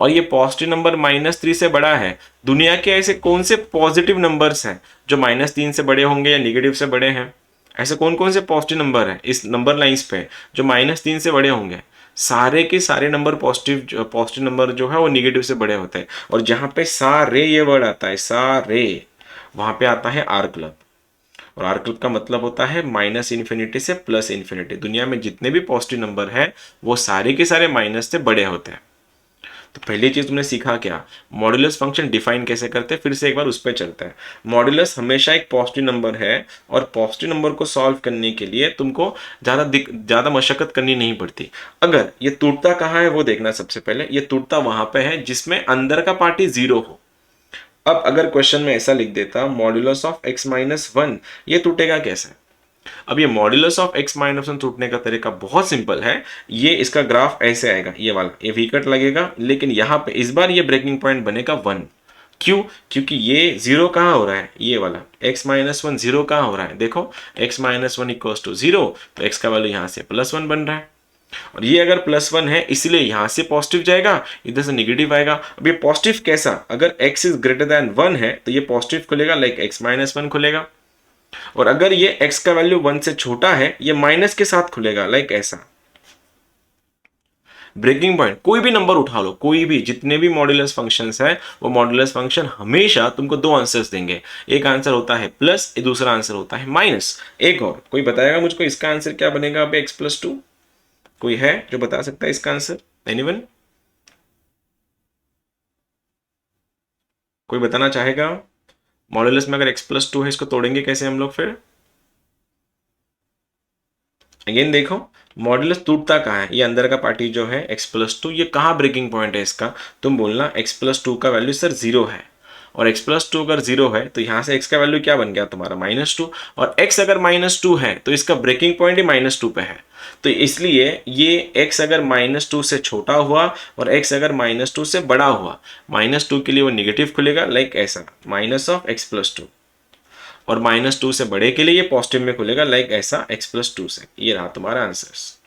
और ये पॉजिटिव नंबर -3 से बड़ा है। दुनिया के ऐसे कौन से पॉजिटिव नंबर्स हैं जो -3 से बड़े होंगे या निगेटिव से बड़े हैं? ऐसे कौन कौन से पॉजिटिव नंबर हैं इस नंबर लाइंस पे जो -3 से बड़े होंगे? सारे के सारे नंबर पॉजिटिव नंबर जो है वो निगेटिव से बड़े होते हैं। और जहाँ पे सारे ये वर्ड आता है, सारे, वहाँ पे आता है आर क्लब। और आर क्लब का मतलब होता है -∞ से +∞। दुनिया में जितने भी पॉजिटिव नंबर हैं वो सारे के सारे माइनस से बड़े होते हैं। तो पहली चीज तुमने सीखा क्या? मॉड्यूलस फंक्शन डिफाइन कैसे करते हैं, फिर से एक बार उस पर चलते हैं। मॉड्यूलस हमेशा एक पॉजिटिव नंबर है और पॉजिटिव नंबर को सॉल्व करने के लिए तुमको ज़्यादा मशक्कत करनी नहीं पड़ती। अगर ये टूटता कहाँ है वो देखना। सबसे पहले ये टूटता वहां पे है जिसमें अंदर का पार्टी 0 हो। अब अगर क्वेश्चन में ऐसा लिख देता मॉड्यूलस ऑफ x-1, ये टूटेगा कैसे? अब ये मॉड्यूलस ऑफ x-1 टूटने का तरीका बहुत सिंपल है। ये इसका ग्राफ ऐसे आएगा, ये वाला, ये वी कट लगेगा, लेकिन यहाँ पे इस बार ये ब्रेकिंग पॉइंट बनेगा 1। क्यों? क्योंकि ये 0 कहाँ हो रहा है, ये वाला x-1 0 कहाँ हो रहा है, देखो x-1 इक्वल्स टू 0, तो x का वैल्यू यहाँ से +1 बन रहा है। और ये अगर +1 है इसलिए यहां से पॉजिटिव जाएगा, इधर से निगेटिव आएगा। अब ये पॉजिटिव कैसा? अगर x इज ग्रेटर देन 1 है तो ये पॉजिटिव खुलेगा, लाइक x-1 खुलेगा। और अगर ये x का वैल्यू 1 से छोटा है ये माइनस के साथ खुलेगा, लाइक ऐसा। ब्रेकिंग पॉइंट कोई भी नंबर उठा लो, कोई भी, जितने भी मॉड्यूलस फंक्शंस है वो मॉड्यूलस फंक्शन हमेशा तुमको 2 आंसर्स देंगे। एक आंसर होता है प्लस, दूसरा आंसर होता है माइनस। एक और कोई बताएगा मुझको इसका आंसर क्या बनेगा? अब x+2 कोई है जो बता सकता है इसका आंसर? एनीवन? कोई बताना चाहेगा? मॉड्यूलस में अगर x+2 है इसको तोड़ेंगे कैसे हम लोग फिर? अगेन देखो, मॉड्यूलस टूटता कहाँ है? ये अंदर का पार्टी जो है x+2, ये कहाँ ब्रेकिंग पॉइंट है इसका? तुम बोलना x+2 का वैल्यू सर 0 है। और x+2 अगर 0 है तो यहाँ से x का वैल्यू क्या बन गया तुम्हारा? -2। और x अगर -2 है तो इसका ब्रेकिंग पॉइंट ही -2 पे है। तो इसलिए ये x अगर -2 से छोटा हुआ और x अगर -2 से बड़ा हुआ, -2 के लिए वो निगेटिव खुलेगा, लाइक ऐसा, -(x+2). और -2 से बड़े के लिए ये पॉजिटिव में खुलेगा, लाइक ऐसा, x+2 से। ये रहा तुम्हारा आंसर्स।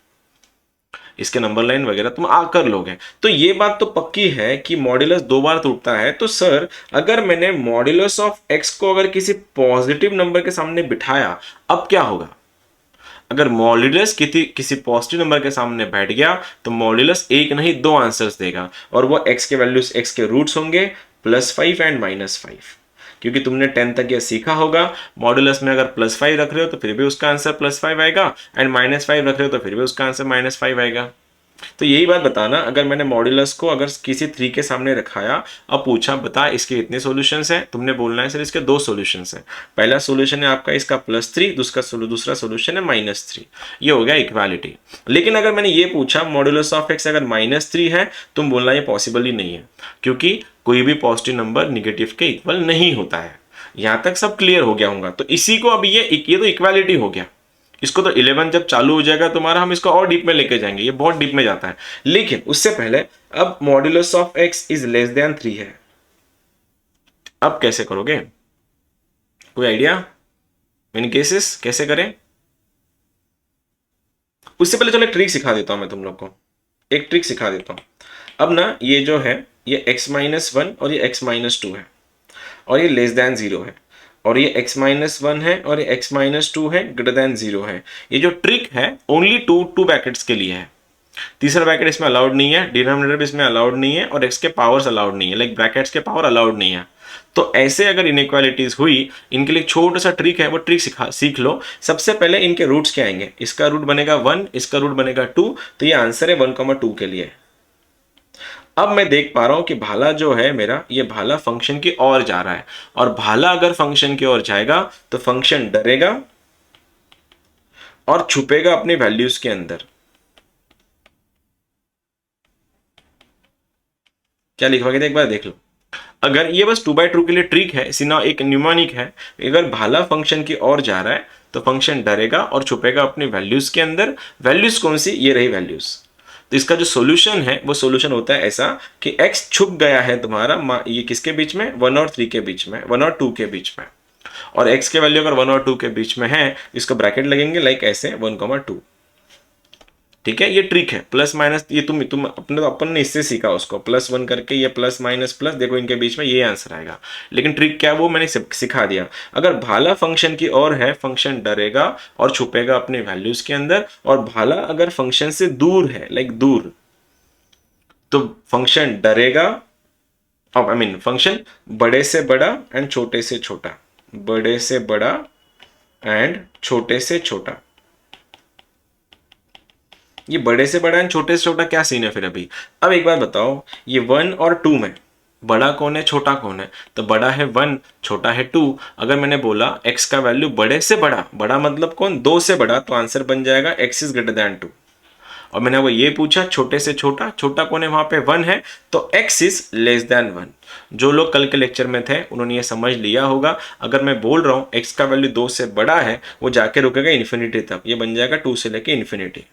इसके नंबर लाइन वगैरह तुम आकर लोगे। तो ये बात तो पक्की है कि मॉड्यूलस 2 बार टूटता है। तो सर अगर मैंने मॉड्यूलस ऑफ x को अगर किसी पॉजिटिव नंबर के सामने बिठाया, अब क्या होगा? अगर मॉड्यूलस किसी पॉजिटिव नंबर के सामने बैठ गया तो मॉड्यूलस एक नहीं 2 आंसर्स देगा, और वो x के वैल्यूज x के रूट्स होंगे +5 एंड -5। क्योंकि तुमने 10 तक ये सीखा होगा, मॉड्यूलस में अगर +5 रख रहे हो तो फिर भी उसका आंसर +5 आएगा, एंड -5 रख रहे हो तो फिर भी उसका आंसर -5 आएगा। तो यही बात बताना, अगर मैंने मॉड्यूलस को अगर किसी 3 के सामने रखाया, अब पूछा बता इसके कितने सॉल्यूशंस हैं, तुमने बोलना है सर इसके 2 सॉल्यूशंस हैं। पहला सॉल्यूशन है आपका इसका +3, दूसरा सॉल्यूशन है -3। ये हो गया इक्वालिटी। लेकिन अगर मैंने ये पूछा मॉड्यूलस ऑफ x अगर -3 है, तुम बोलना ये पॉसिबल ही नहीं है, क्योंकि कोई भी पॉजिटिव नंबर निगेटिव के इक्वल नहीं होता है। यहां तक सब क्लियर हो गया होगा। तो इसी को अभी ये तो इक्वालिटी हो गया। इसको तो 11 जब चालू हो जाएगा तुम्हारा, हम इसको और डीप में लेके जाएंगे, ये बहुत डीप में जाता है। लेकिन उससे पहले अब modulus of x is less then 3 है, अब कैसे करोगे? कोई आइडिया? इन केसेस कैसे करें? उससे पहले चलो एक ट्रिक सिखा देता हूं मैं तुम लोग को, एक ट्रिक सिखा देता हूं। अब ना ये जो है ये x-1 और ये x-2 है, और ये लेस देन 0 है, और ये x-1 है और ये x-2 है, ग्रेटर देन 0 है। ये जो ट्रिक है ओनली टू ब्रैकेट्स के लिए है। तीसरा ब्रैकेट इसमें अलाउड नहीं है, डिनोमिनेटर भी इसमें अलाउड नहीं है, और x के पावर्स अलाउड नहीं है, लाइक ब्रैकेट्स के पावर अलाउड नहीं है। तो ऐसे अगर इनइक्वालिटीज हुई, इनके लिए छोटा सा ट्रिक है, वो ट्रिक सीख लो। सबसे पहले इनके रूट्स क्या आएंगे? इसका रूट बनेगा 1, इसका रूट बनेगा 2, तो ये आंसर है 1,2 के लिए। अब मैं देख पा रहा हूं कि भाला जो है मेरा, ये भाला फंक्शन की ओर जा रहा है, और भाला अगर फंक्शन की ओर जाएगा तो फंक्शन डरेगा और छुपेगा अपनी वैल्यूज के अंदर। क्या लिखा गया एक बार देख लो। अगर ये बस 2/2 के लिए ट्रिक है, सिना एक न्यूमोनिक है। अगर भाला फंक्शन की ओर जा रहा है तो फंक्शन डरेगा और छुपेगा अपनी वैल्यूज के अंदर। वैल्यूज कौन सी? ये रही वैल्यूज। तो इसका जो सोल्यूशन है वो सोल्यूशन होता है ऐसा कि x छुप गया है तुम्हारा ये किसके बीच में, 1 और 3 के बीच में, 1 और 2 के बीच में, और x के वैल्यू अगर 1 और 2 के बीच में है, इसको ब्रैकेट लगेंगे लाइक ऐसे 1,2। ठीक है, ये ट्रिक है। प्लस माइनस ये तुम अपने, तो अपन ने इससे सीखा उसको, +1 करके ये प्लस माइनस प्लस, देखो इनके बीच में ये आंसर आएगा। लेकिन ट्रिक क्या है वो मैंने सिखा दिया। अगर भाला फंक्शन की ओर है, फंक्शन डरेगा और छुपेगा अपने वैल्यूज के अंदर, और भाला अगर फंक्शन से दूर है, लाइक दूर, तो फंक्शन डरेगा, आई मीन फंक्शन बड़े से बड़ा एंड छोटे से छोटा, बड़े से बड़ा एंड छोटे से छोटा। ये बड़े से बड़ा एंड छोटे से छोटा क्या सीन है फिर अभी? अब एक बार बताओ, ये 1 और 2 में बड़ा कौन है, छोटा कौन है? तो बड़ा है 1, छोटा है 2। अगर मैंने बोला x का वैल्यू बड़े से बड़ा, बड़ा मतलब कौन, 2 से बड़ा, तो आंसर बन जाएगा x इज ग्रेटर देन 2। और मैंने वो ये पूछा छोटे से छोटा, छोटा कौन है, वहां पे 1 है, तो x इज लेस देन 1। जो लोग कल के लेक्चर में थे उन्होंने ये समझ लिया होगा। अगर मैं बोल रहा हूँ x का वैल्यू 2 से बड़ा है, वो जाके रुकेगा इन्फिनिटी तक, ये बन जाएगा 2 से लेके इन्फिनिटी।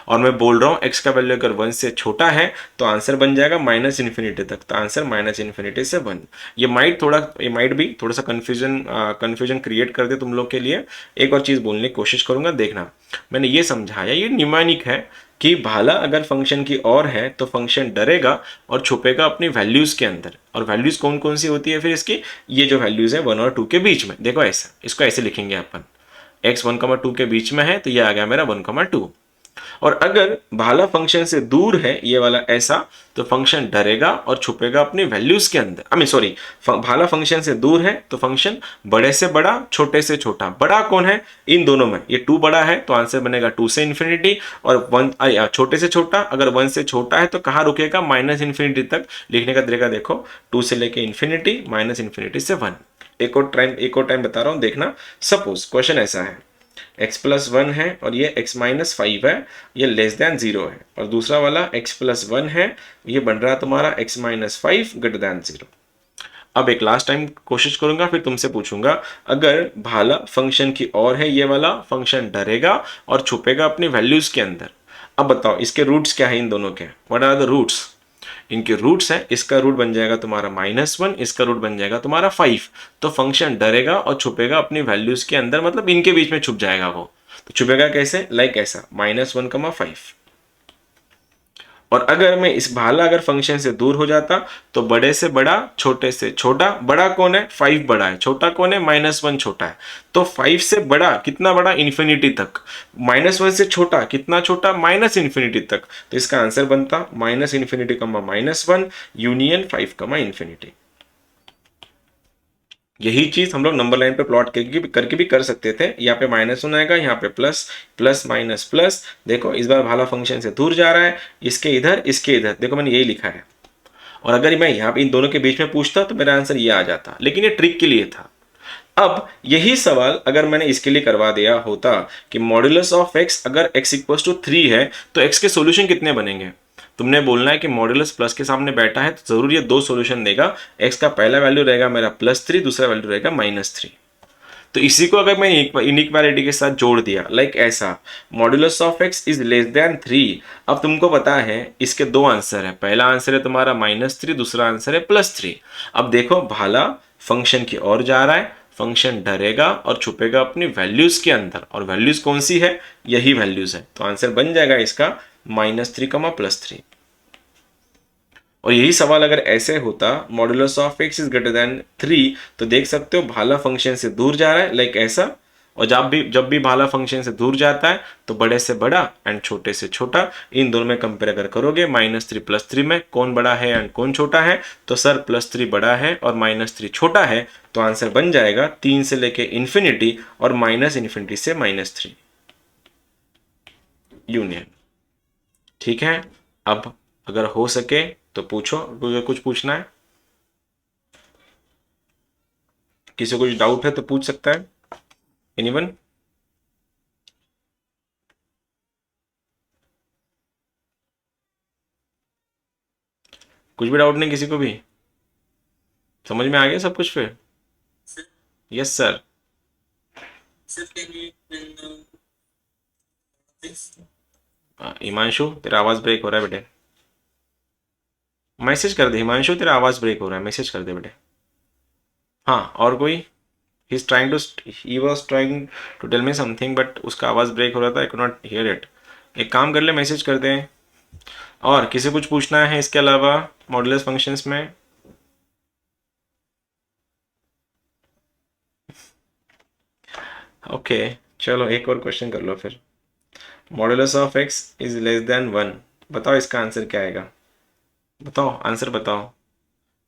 और मैं बोल रहा हूँ x का वैल्यू अगर 1 से छोटा है तो आंसर बन जाएगा -इन्फिनिटी तक, तो आंसर -इन्फिनिटी से 1। ये माइट भी थोड़ा सा कंफ्यूजन क्रिएट कर दे तुम लोग के लिए। एक और चीज़ बोलने की कोशिश करूंगा, देखना मैंने ये समझाया, ये न्यूमेरिक है कि भाला अगर फंक्शन की ओर है तो फंक्शन डरेगा और छुपेगा अपनी वैल्यूज के अंदर। और वैल्यूज कौन कौन सी होती है फिर इसकी, ये जो वैल्यूज है 1 और 2 के बीच में, देखो ऐसा, इसको ऐसे लिखेंगे अपन, x 1,2 के बीच में है तो ये आ गया मेरा 1,2। और अगर भाला फंक्शन से दूर है, ये वाला ऐसा, तो फंक्शन डरेगा और छुपेगा अपनी वैल्यूज के अंदर। आई मीन सॉरी, भाला फंक्शन से दूर है तो फंक्शन बड़े से बड़ा, छोटे से छोटा। बड़ा कौन है इन दोनों में, ये 2 बड़ा है तो आंसर बनेगा 2 से इन्फिनिटी, और 1 छोटे से छोटा, अगर 1 से छोटा है तो कहाँ रुकेगा, -इन्फिनिटी तक। लिखने का तरीका देखो, 2 से लेके इन्फिनिटी, -इन्फिनिटी से 1। एक और टाइम बता रहा हूं, देखना। सपोज क्वेश्चन ऐसा है, x + 1 है और ये x - 5 है, ये लेस देन 0 है, और दूसरा वाला x + 1 है, ये बन रहा है तुम्हारा x - 5 ग्रेटर देन 0। अब एक लास्ट टाइम कोशिश करूंगा, फिर तुमसे पूछूंगा, अगर भाला फंक्शन की ओर है, ये वाला फंक्शन डरेगा और छुपेगा अपनी वैल्यूज के अंदर। अब बताओ इसके रूट्स क्या है इन दोनों के, व्हाट आर द रूट्स? इनके रूट्स है, इसका रूट बन जाएगा तुम्हारा -1, इसका रूट बन जाएगा तुम्हारा 5। तो फंक्शन डरेगा और छुपेगा अपनी वैल्यूज के अंदर, मतलब इनके बीच में छुप जाएगा वो। तो छुपेगा कैसे, लाइक ऐसा, -1,5। और अगर मैं इस भाला अगर फंक्शन से दूर हो जाता तो बड़े से बड़ा, छोटे से छोटा। बड़ा कौन है, 5 बड़ा है, छोटा कौन है, -1 छोटा है। तो 5 से बड़ा कितना बड़ा, इन्फिनिटी तक। -1 से छोटा कितना छोटा, -इन्फिनिटी तक। तो इसका आंसर बनता -इन्फिनिटी, -1 यूनियन 5, इन्फिनिटी। यही चीज हम लोग नंबर लाइन पे प्लॉट करके भी कर सकते थे। यहाँ पे -1 आएगा, यहाँ पे प्लस प्लस माइनस प्लस। देखो इस बार भाला फंक्शन से दूर जा रहा है, इसके इधर इसके इधर, देखो मैंने यही लिखा है। और अगर मैं यहाँ पे इन दोनों के बीच में पूछता तो मेरा आंसर ये आ जाता, लेकिन ये ट्रिक के लिए था। अब यही सवाल अगर मैंने इसके लिए करवा दिया होता कि मॉड्यूलस ऑफ x, अगर x = 3 है तो x के सॉल्यूशन कितने बनेंगे। तुमने बोलना है कि मॉड्यूलस प्लस के सामने बैठा है तो जरूर ये 2 सॉल्यूशन देगा। x का पहला वैल्यू रहेगा मेरा +3, दूसरा वैल्यू रहेगा -3। तो इसी को अगर मैं इनइक्वालिटी के साथ जोड़ दिया, लाइक ऐसा, modulus of x is less then 3। अब तुमको पता है इसके 2 आंसर है, पहला आंसर है तुम्हारा -3, दूसरा आंसर है +3। अब देखो भाला फंक्शन की ओर जा रहा है, फंक्शन डरेगा और छुपेगा अपनी वैल्यूज के अंदर, और वैल्यूज कौन सी है, यही वैल्यूज है। तो आंसर बन जाएगा इसका -3, +3। और यही सवाल अगर ऐसे होता, modulus of x is greater then 3, तो देख सकते हो भाला फंक्शन से दूर जा रहा है, लाइक ऐसा। और जब भी भाला फंक्शन से दूर जाता है तो बड़े से बड़ा एंड छोटे से छोटा, इन दोनों में कंपेयर अगर करोगे, -3 +3 में कौन बड़ा है एंड कौन छोटा है, तो सर +3 बड़ा है और -3 छोटा है। तो आंसर बन जाएगा 3 से लेके इन्फिनिटी और -इन्फिनिटी से -3 यूनियन। ठीक है, अब अगर हो सके तो पूछो, अगर कुछ पूछना है, किसी को कुछ डाउट है तो पूछ सकता है। एनीवन? कुछ भी डाउट नहीं किसी को भी? समझ में आ गया सब कुछ फिर? Yes sir. Sir, can you explain the Himanshu तेरा आवाज ब्रेक हो रहा है बेटे, मैसेज कर दे। हिमांशु तेरा आवाज ब्रेक हो रहा है, मैसेज कर दे बेटे। हाँ, और कोई? He was trying to tell me something but उसका आवाज ब्रेक हो रहा था, I could not hear it. एक काम कर ले, मैसेज कर दे। और किसी कुछ पूछना है इसके अलावा मॉड्यूलस फंक्शंस में? ओके चलो एक और क्वेश्चन कर लो फिर। Modulus of x is less then 1, बताओ इसका आंसर क्या आएगा, बताओ आंसर बताओ।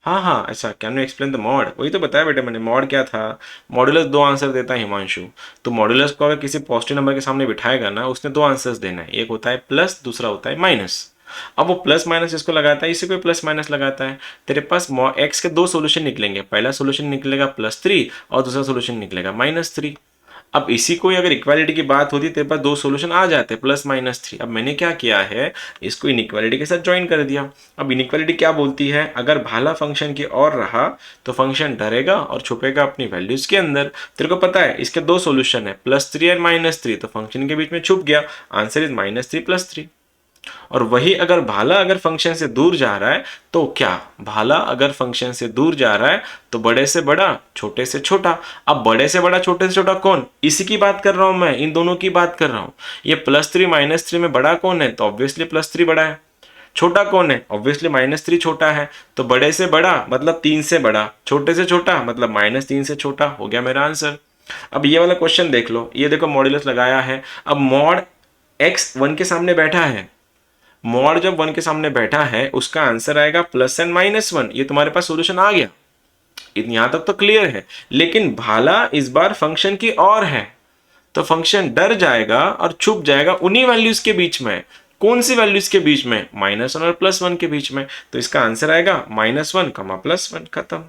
हाँ हाँ अच्छा, can you explain the mod? वही तो बताया बेटे मैंने, मॉड क्या था। मॉड्यूलस दो आंसर देता है हिमांशु। तो मॉड्यूलस को अगर किसी पॉजिटिव नंबर के सामने बिठाएगा ना, उसने दो आंसर्स देना है, एक होता है प्लस, दूसरा होता है माइनस। अब वो प्लस माइनस इसको लगाता है, इसी को प्लस माइनस लगाता है। तेरे पास एक्स के दो सोल्यूशन निकलेंगे, पहला सोल्यूशन निकलेगा +3 और दूसरा सोल्यूशन निकलेगा -3। अब इसी को अगर इक्वालिटी की बात होती, तेरे पास दो सोल्यूशन आ जाते +-3। अब मैंने क्या किया है, इसको इनइक्वालिटी के साथ ज्वाइन कर दिया। अब इनइक्वालिटी क्या बोलती है, अगर भाला फंक्शन की ओर रहा तो फंक्शन डरेगा और छुपेगा अपनी वैल्यूज के अंदर। तेरे को पता है इसके दो सोल्यूशन है, +3 और -3, तो फंक्शन के बीच में छुप गया, आंसर इज -3 +3। और वही अगर भाला अगर फंक्शन से दूर जा रहा है तो क्या, भाला अगर फंक्शन से दूर जा रहा है तो बड़े से बड़ा छोटे से छोटा। अब बड़े से बड़ा छोटे से छोटा कौन, इसी की बात कर रहा हूं मैं, इन दोनों की बात कर रहा हूं। ये +3 -3 में बड़ा कौन है, तो ऑब्वियसली +3 बड़ा है। छोटा कौन है, ऑब्वियसली -3 छोटा है। तो बड़े से बड़ा मतलब 3 से बड़ा, छोटे से छोटा मतलब -3 से छोटा, हो गया मेरा आंसर। अब ये वाला क्वेश्चन देख लो, ये देखो मॉड्यूलस लगाया है। अब मॉड x 1 के सामने बैठा है, मॉड जब 1 के सामने बैठा है उसका आंसर आएगा +1 -1। ये तुम्हारे पास सॉल्यूशन आ गया, यहां तक तो क्लियर है। लेकिन भाला इस बार फंक्शन की ओर है, तो फंक्शन डर जाएगा और छुप जाएगा उन्हीं वैल्यूज के बीच में। कौन सी वैल्यूज के बीच में, -1 और +1 के बीच में। तो इसका आंसर आएगा -1, +1, खत्म।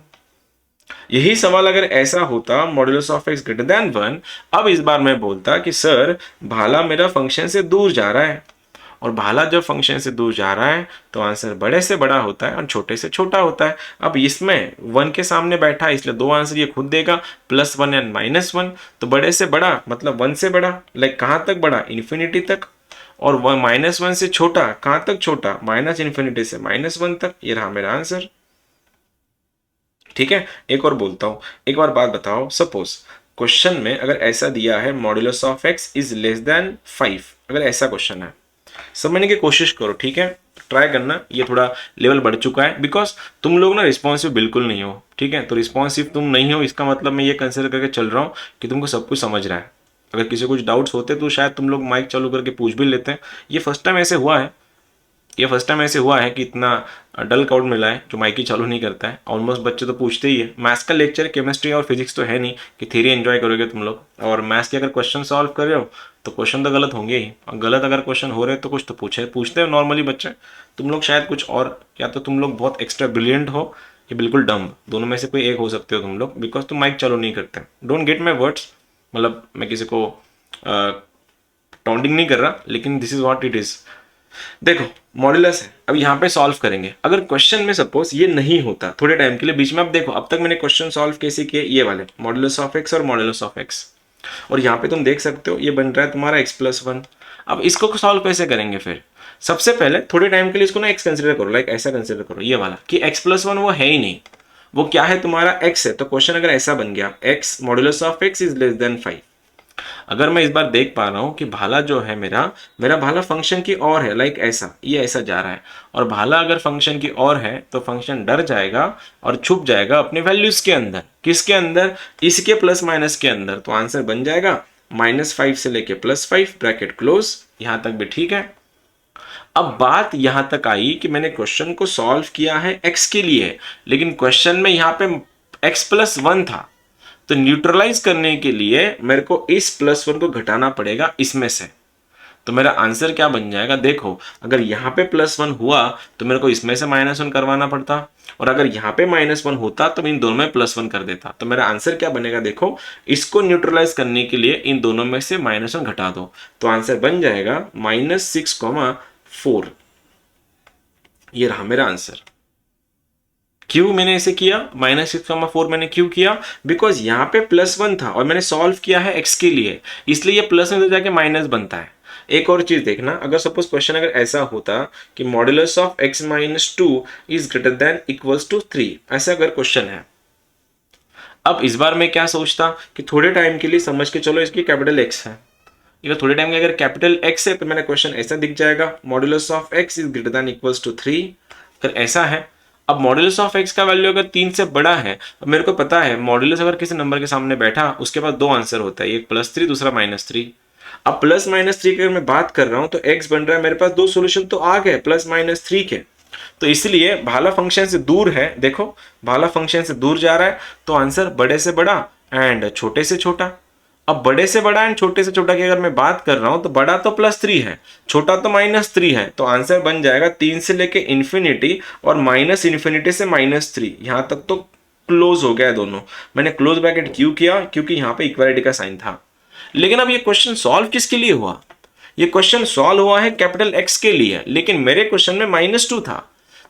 यही सवाल अगर ऐसा होता modulus of x greater than 1, अब इस बार मैं बोलता कि सर भाला मेरा फंक्शन से दूर जा रहा है, और भाला जब फंक्शन से दूर जा रहा है तो आंसर बड़े से बड़ा होता है और छोटे से छोटा होता है। अब इसमें 1 के सामने बैठा है इसलिए दो आंसर ये खुद देगा, +1 एंड -1। तो बड़े से बड़ा मतलब 1 से बड़ा, लाइक कहाँ तक बड़ा, इन्फिनिटी तक। और -1 से छोटा कहाँ तक छोटा, -∞ से -1 तक। ये रहा मेरा आंसर। ठीक है, एक और बोलता हूं, एक बार बात बताओ, सपोज क्वेश्चन में अगर ऐसा दिया है modulus of x is less then 5, अगर ऐसा क्वेश्चन है, समझने की कोशिश करो, ठीक है, ट्राई करना। ये थोड़ा लेवल बढ़ चुका है बिकॉज तुम लोग ना रिस्पॉन्सिव बिल्कुल नहीं हो, ठीक है। तो रिस्पॉन्सिव तुम नहीं हो इसका मतलब मैं ये कंसिडर करके चल रहा हूँ कि तुमको सब कुछ समझ रहा है। अगर किसी को कुछ डाउट्स होते तो शायद तुम लोग माइक चालू करके पूछ भी लेते हैं। ये फर्स्ट टाइम ऐसे हुआ है, ये फर्स्ट टाइम ऐसे हुआ है कि इतना डल क्राउड मिला है जो माइक ही चालू नहीं करता है। ऑलमोस्ट बच्चे तो पूछते ही है। मैथ्स का लेक्चर, केमिस्ट्री और फिजिक्स तो है नहीं कि थ्योरी एंजॉय करोगे तुम लोग, और मैथ्स के अगर क्वेश्चन सॉल्व कर रहे हो तो क्वेश्चन तो गलत होंगे ही, और गलत अगर क्वेश्चन हो रहे तो कुछ तो पूछते हो नॉर्मली बच्चे। तुम लोग शायद कुछ और, या तो तुम लोग बहुत एक्स्ट्रा ब्रिलियंट हो या बिल्कुल डम, दोनों में से कोई एक हो सकते हो तुम लोग, बिकॉज तुम माइक चालू नहीं करते। डोंट गेट माई वर्ड्स, मतलब मैं किसी को टाउंटिंग नहीं कर रहा, लेकिन this is what it is. देखो मॉड्यूलस है, अब यहाँ पे सॉल्व करेंगे। अगर क्वेश्चन में सपोज ये नहीं होता थोड़े टाइम के लिए बीच में, अब देखो अब तक मैंने क्वेश्चन सॉल्व कैसे किए, ये वाले मॉड्यूलस ऑफ x और मॉड्यूलस ऑफ x, और यहाँ पे तुम देख सकते हो ये बन रहा है तुम्हारा x+1। अब इसको सॉल्व कैसे करेंगे फिर, सबसे पहले थोड़े टाइम के लिए इसको ना x कंसिडर करो, लाइक ऐसा कंसिडर करो ये वाला कि x+1 वो है ही नहीं, वो क्या है तुम्हारा x है। तो क्वेश्चन अगर ऐसा बन गया x modulus of x is less then 5। अगर मैं इस बार देख पा रहा हूं कि भाला जो है मेरा भाला फंक्शन की ओर है, लाइक ऐसा, ये ऐसा जा रहा है, और भाला अगर फंक्शन की ओर है तो फंक्शन डर जाएगा और छुप जाएगा अपने वैल्यूज के अंदर। किसके अंदर, इसके प्लस माइनस के अंदर। तो आंसर बन जाएगा -5 से लेके +5 ब्रैकेट क्लोज। यहां तक भी ठीक है। अब बात यहां तक आई कि मैंने क्वेश्चन को सॉल्व किया है x के लिए, लेकिन क्वेश्चन में यहां पे x+1 था, तो न्यूट्रलाइज करने के लिए मेरे को इस +1 को घटाना पड़ेगा इसमें से। तो मेरा आंसर क्या बन जाएगा, देखो अगर यहाँ पे +1 हुआ तो मेरे को इसमें से -1 करवाना पड़ता, और अगर यहाँ पे -1 होता तो मैं इन दोनों में +1 कर देता। तो मेरा आंसर क्या बनेगा, देखो इसको न्यूट्रलाइज करने के लिए इन दोनों में से -1 घटा दो, तो आंसर बन जाएगा -6,4। ये रहा मेरा आंसर। क्यों मैंने इसे किया, -6,4 मैंने क्यों किया, बिकॉज यहाँ पे +1 था और मैंने सॉल्व किया है x के लिए, इसलिए ये प्लस में जाके माइनस बनता है। एक और चीज देखना, अगर सपोज क्वेश्चन अगर ऐसा होता कि modulus of x minus 2 is greater than equals to 3, ऐसा अगर क्वेश्चन है, अब इस बार मैं क्या सोचता कि थोड़े टाइम के लिए समझ के चलो इसकी कैपिटल x है, अगर थोड़े टाइम के अगर कैपिटल x है तो मेरा क्वेश्चन ऐसा दिख जाएगा, modulus of x is greater than equals to 3। अगर ऐसा है, अब मॉड्यूलस ऑफ x का वैल्यू अगर 3 से बड़ा है, अब मेरे को पता है मॉड्यूलस अगर किसी नंबर के सामने बैठा उसके पास दो आंसर होता है, एक +3 दूसरा -3। अब +-3 की अगर मैं बात कर रहा हूं तो x बन रहा है मेरे पास दो सॉल्यूशन तो आ गए +-3 के, तो इसलिए भाला फंक्शन से दूर है, देखो भाला फंक्शन से दूर जा रहा है तो आंसर बड़े से बड़ा एंड छोटे से छोटा। अब बड़े से बड़ा एंड छोटे से छोटा की अगर मैं बात कर रहा हूं तो बड़ा तो +3 है, छोटा तो -3 है, तो आंसर बन जाएगा 3 से लेके इन्फिनिटी और -∞ से -3, यहां तक तो क्लोज हो गया दोनों। मैंने क्लोज ब्रैकेट क्यों किया, क्योंकि यहां पे इक्वालिटी का साइन था। लेकिन अब ये क्वेश्चन सॉल्व किसके लिए हुआ, ये क्वेश्चन सॉल्व हुआ है कैपिटल एक्स के लिए, लेकिन मेरे क्वेश्चन में -2 था,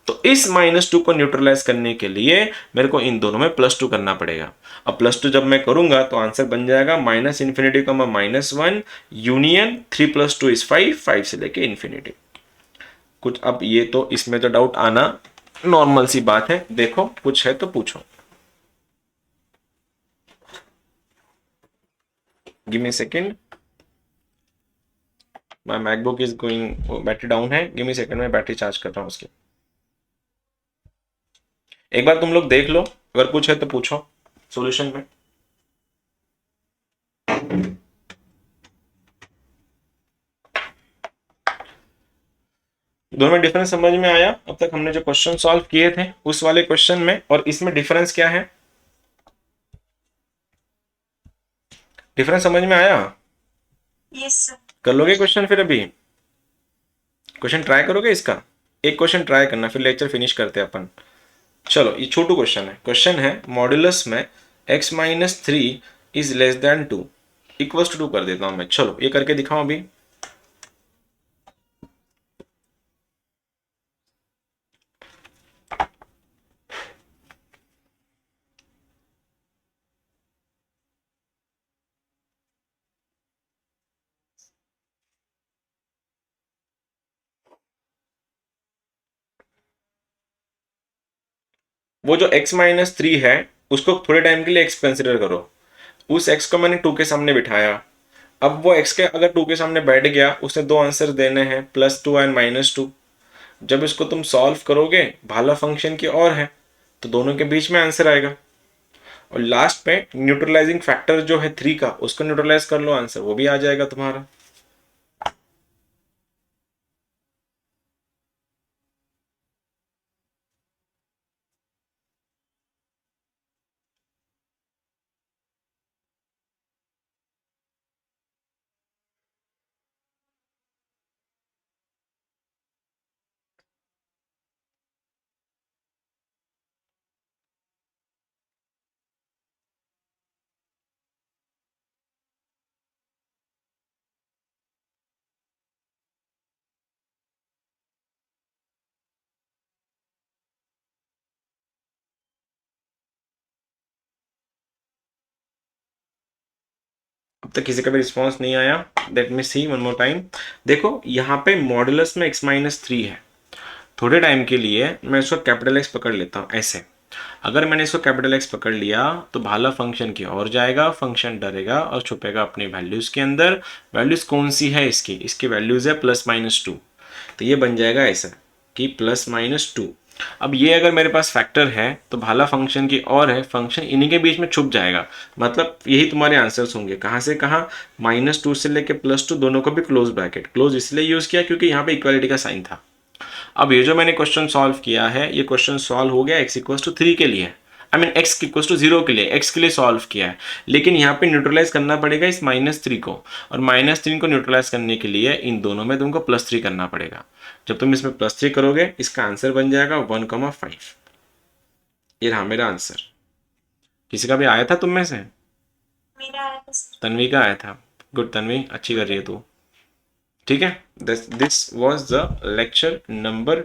तो इस -2 को न्यूट्रलाइज करने के लिए मेरे को इन दोनों में +2 करना पड़ेगा। अब +2 जब मैं करूंगा तो आंसर बन जाएगा -∞, -1 यूनियन 3 + 2 इज 5, 5 से लेके इन्फिनिटी। कुछ अब ये तो इसमें तो डाउट आना नॉर्मल सी बात है, देखो कुछ है तो पूछो। Give me second, my MacBook is going, battery down है, गिव मी सेकेंड, मैं बैटरी चार्ज कर रहा हूँ उसकी। एक बार तुम लोग देख लो, अगर कुछ है तो पूछो सॉल्यूशन में। दोनों में डिफरेंस समझ में आया? अब तक हमने जो क्वेश्चन सॉल्व किए थे उस वाले क्वेश्चन में और इसमें डिफरेंस क्या है, डिफरेंस समझ में आया? Yes, sir. कर लोगे क्वेश्चन फिर? अभी क्वेश्चन ट्राई करोगे इसका? एक क्वेश्चन ट्राई करना फिर लेक्चर फिनिश करते हैं अपन। चलो ये छोटू क्वेश्चन है, क्वेश्चन है मॉड्यूलस में x minus 3 is less than 2 equals to 2 कर देता हूं मैं। चलो ये करके दिखाऊं अभी। वो जो x माइनस 3 है उसको थोड़े टाइम के लिए x कंसिडर करो, उस x को मैंने 2 के सामने बिठाया। अब वो x के अगर 2 के सामने बैठ गया, उसने दो आंसर देने हैं +2 एंड -2। जब इसको तुम सॉल्व करोगे, भाला फंक्शन की और है तो दोनों के बीच में आंसर आएगा, और लास्ट में न्यूट्रलाइजिंग फैक्टर जो है 3 का उसको न्यूट्रलाइज कर लो, आंसर वो भी आ जाएगा तुम्हारा। अब तक किसी का भी रिस्पॉन्स नहीं आया, लेट मी सी वन मोर टाइम। देखो यहाँ पे मॉडुलस में x माइनस 3 है, थोड़े टाइम के लिए मैं इसको कैपिटल X पकड़ लेता हूँ ऐसे। अगर मैंने इसको कैपिटल X पकड़ लिया तो भाला फंक्शन की ओर जाएगा, फंक्शन डरेगा और छुपेगा अपनी वैल्यूज के अंदर। वैल्यूज कौन सी है इसकी, इसकी वैल्यूज है +-2, तो ये बन जाएगा ऐसा कि +-2। अब ये अगर मेरे पास फैक्टर है तो भाला फंक्शन की और है, फंक्शन इन्हीं के बीच में छुप जाएगा, मतलब यही तुम्हारे आंसर्स होंगे। कहाँ से कहाँ, -2 से लेके +2 दोनों को भी क्लोज ब्रैकेट, क्लोज इसलिए यूज किया क्योंकि यहाँ पे इक्वालिटी का साइन था। अब ये जो मैंने क्वेश्चन सॉल्व किया है, ये क्वेश्चन सॉल्व हो गया x=3 के लिए, आई मीन x=0 के लिए, x के लिए सॉल्व किया है, लेकिन यहाँ पे न्यूट्रलाइज करना पड़ेगा इस -3 को, और -3 को न्यूट्रलाइज करने के लिए इन दोनों में तुमको +3 करना पड़ेगा। जब तुम इसमें +3 करोगे इसका आंसर बन जाएगा 1,5। ये रहा मेरा आंसर। किसी का भी आया था तुम में से? मेरा आया था सर। तन्वी का आया था। गुड तन्वी, अच्छी कर रही है तू। ठीक है, this was the lecture number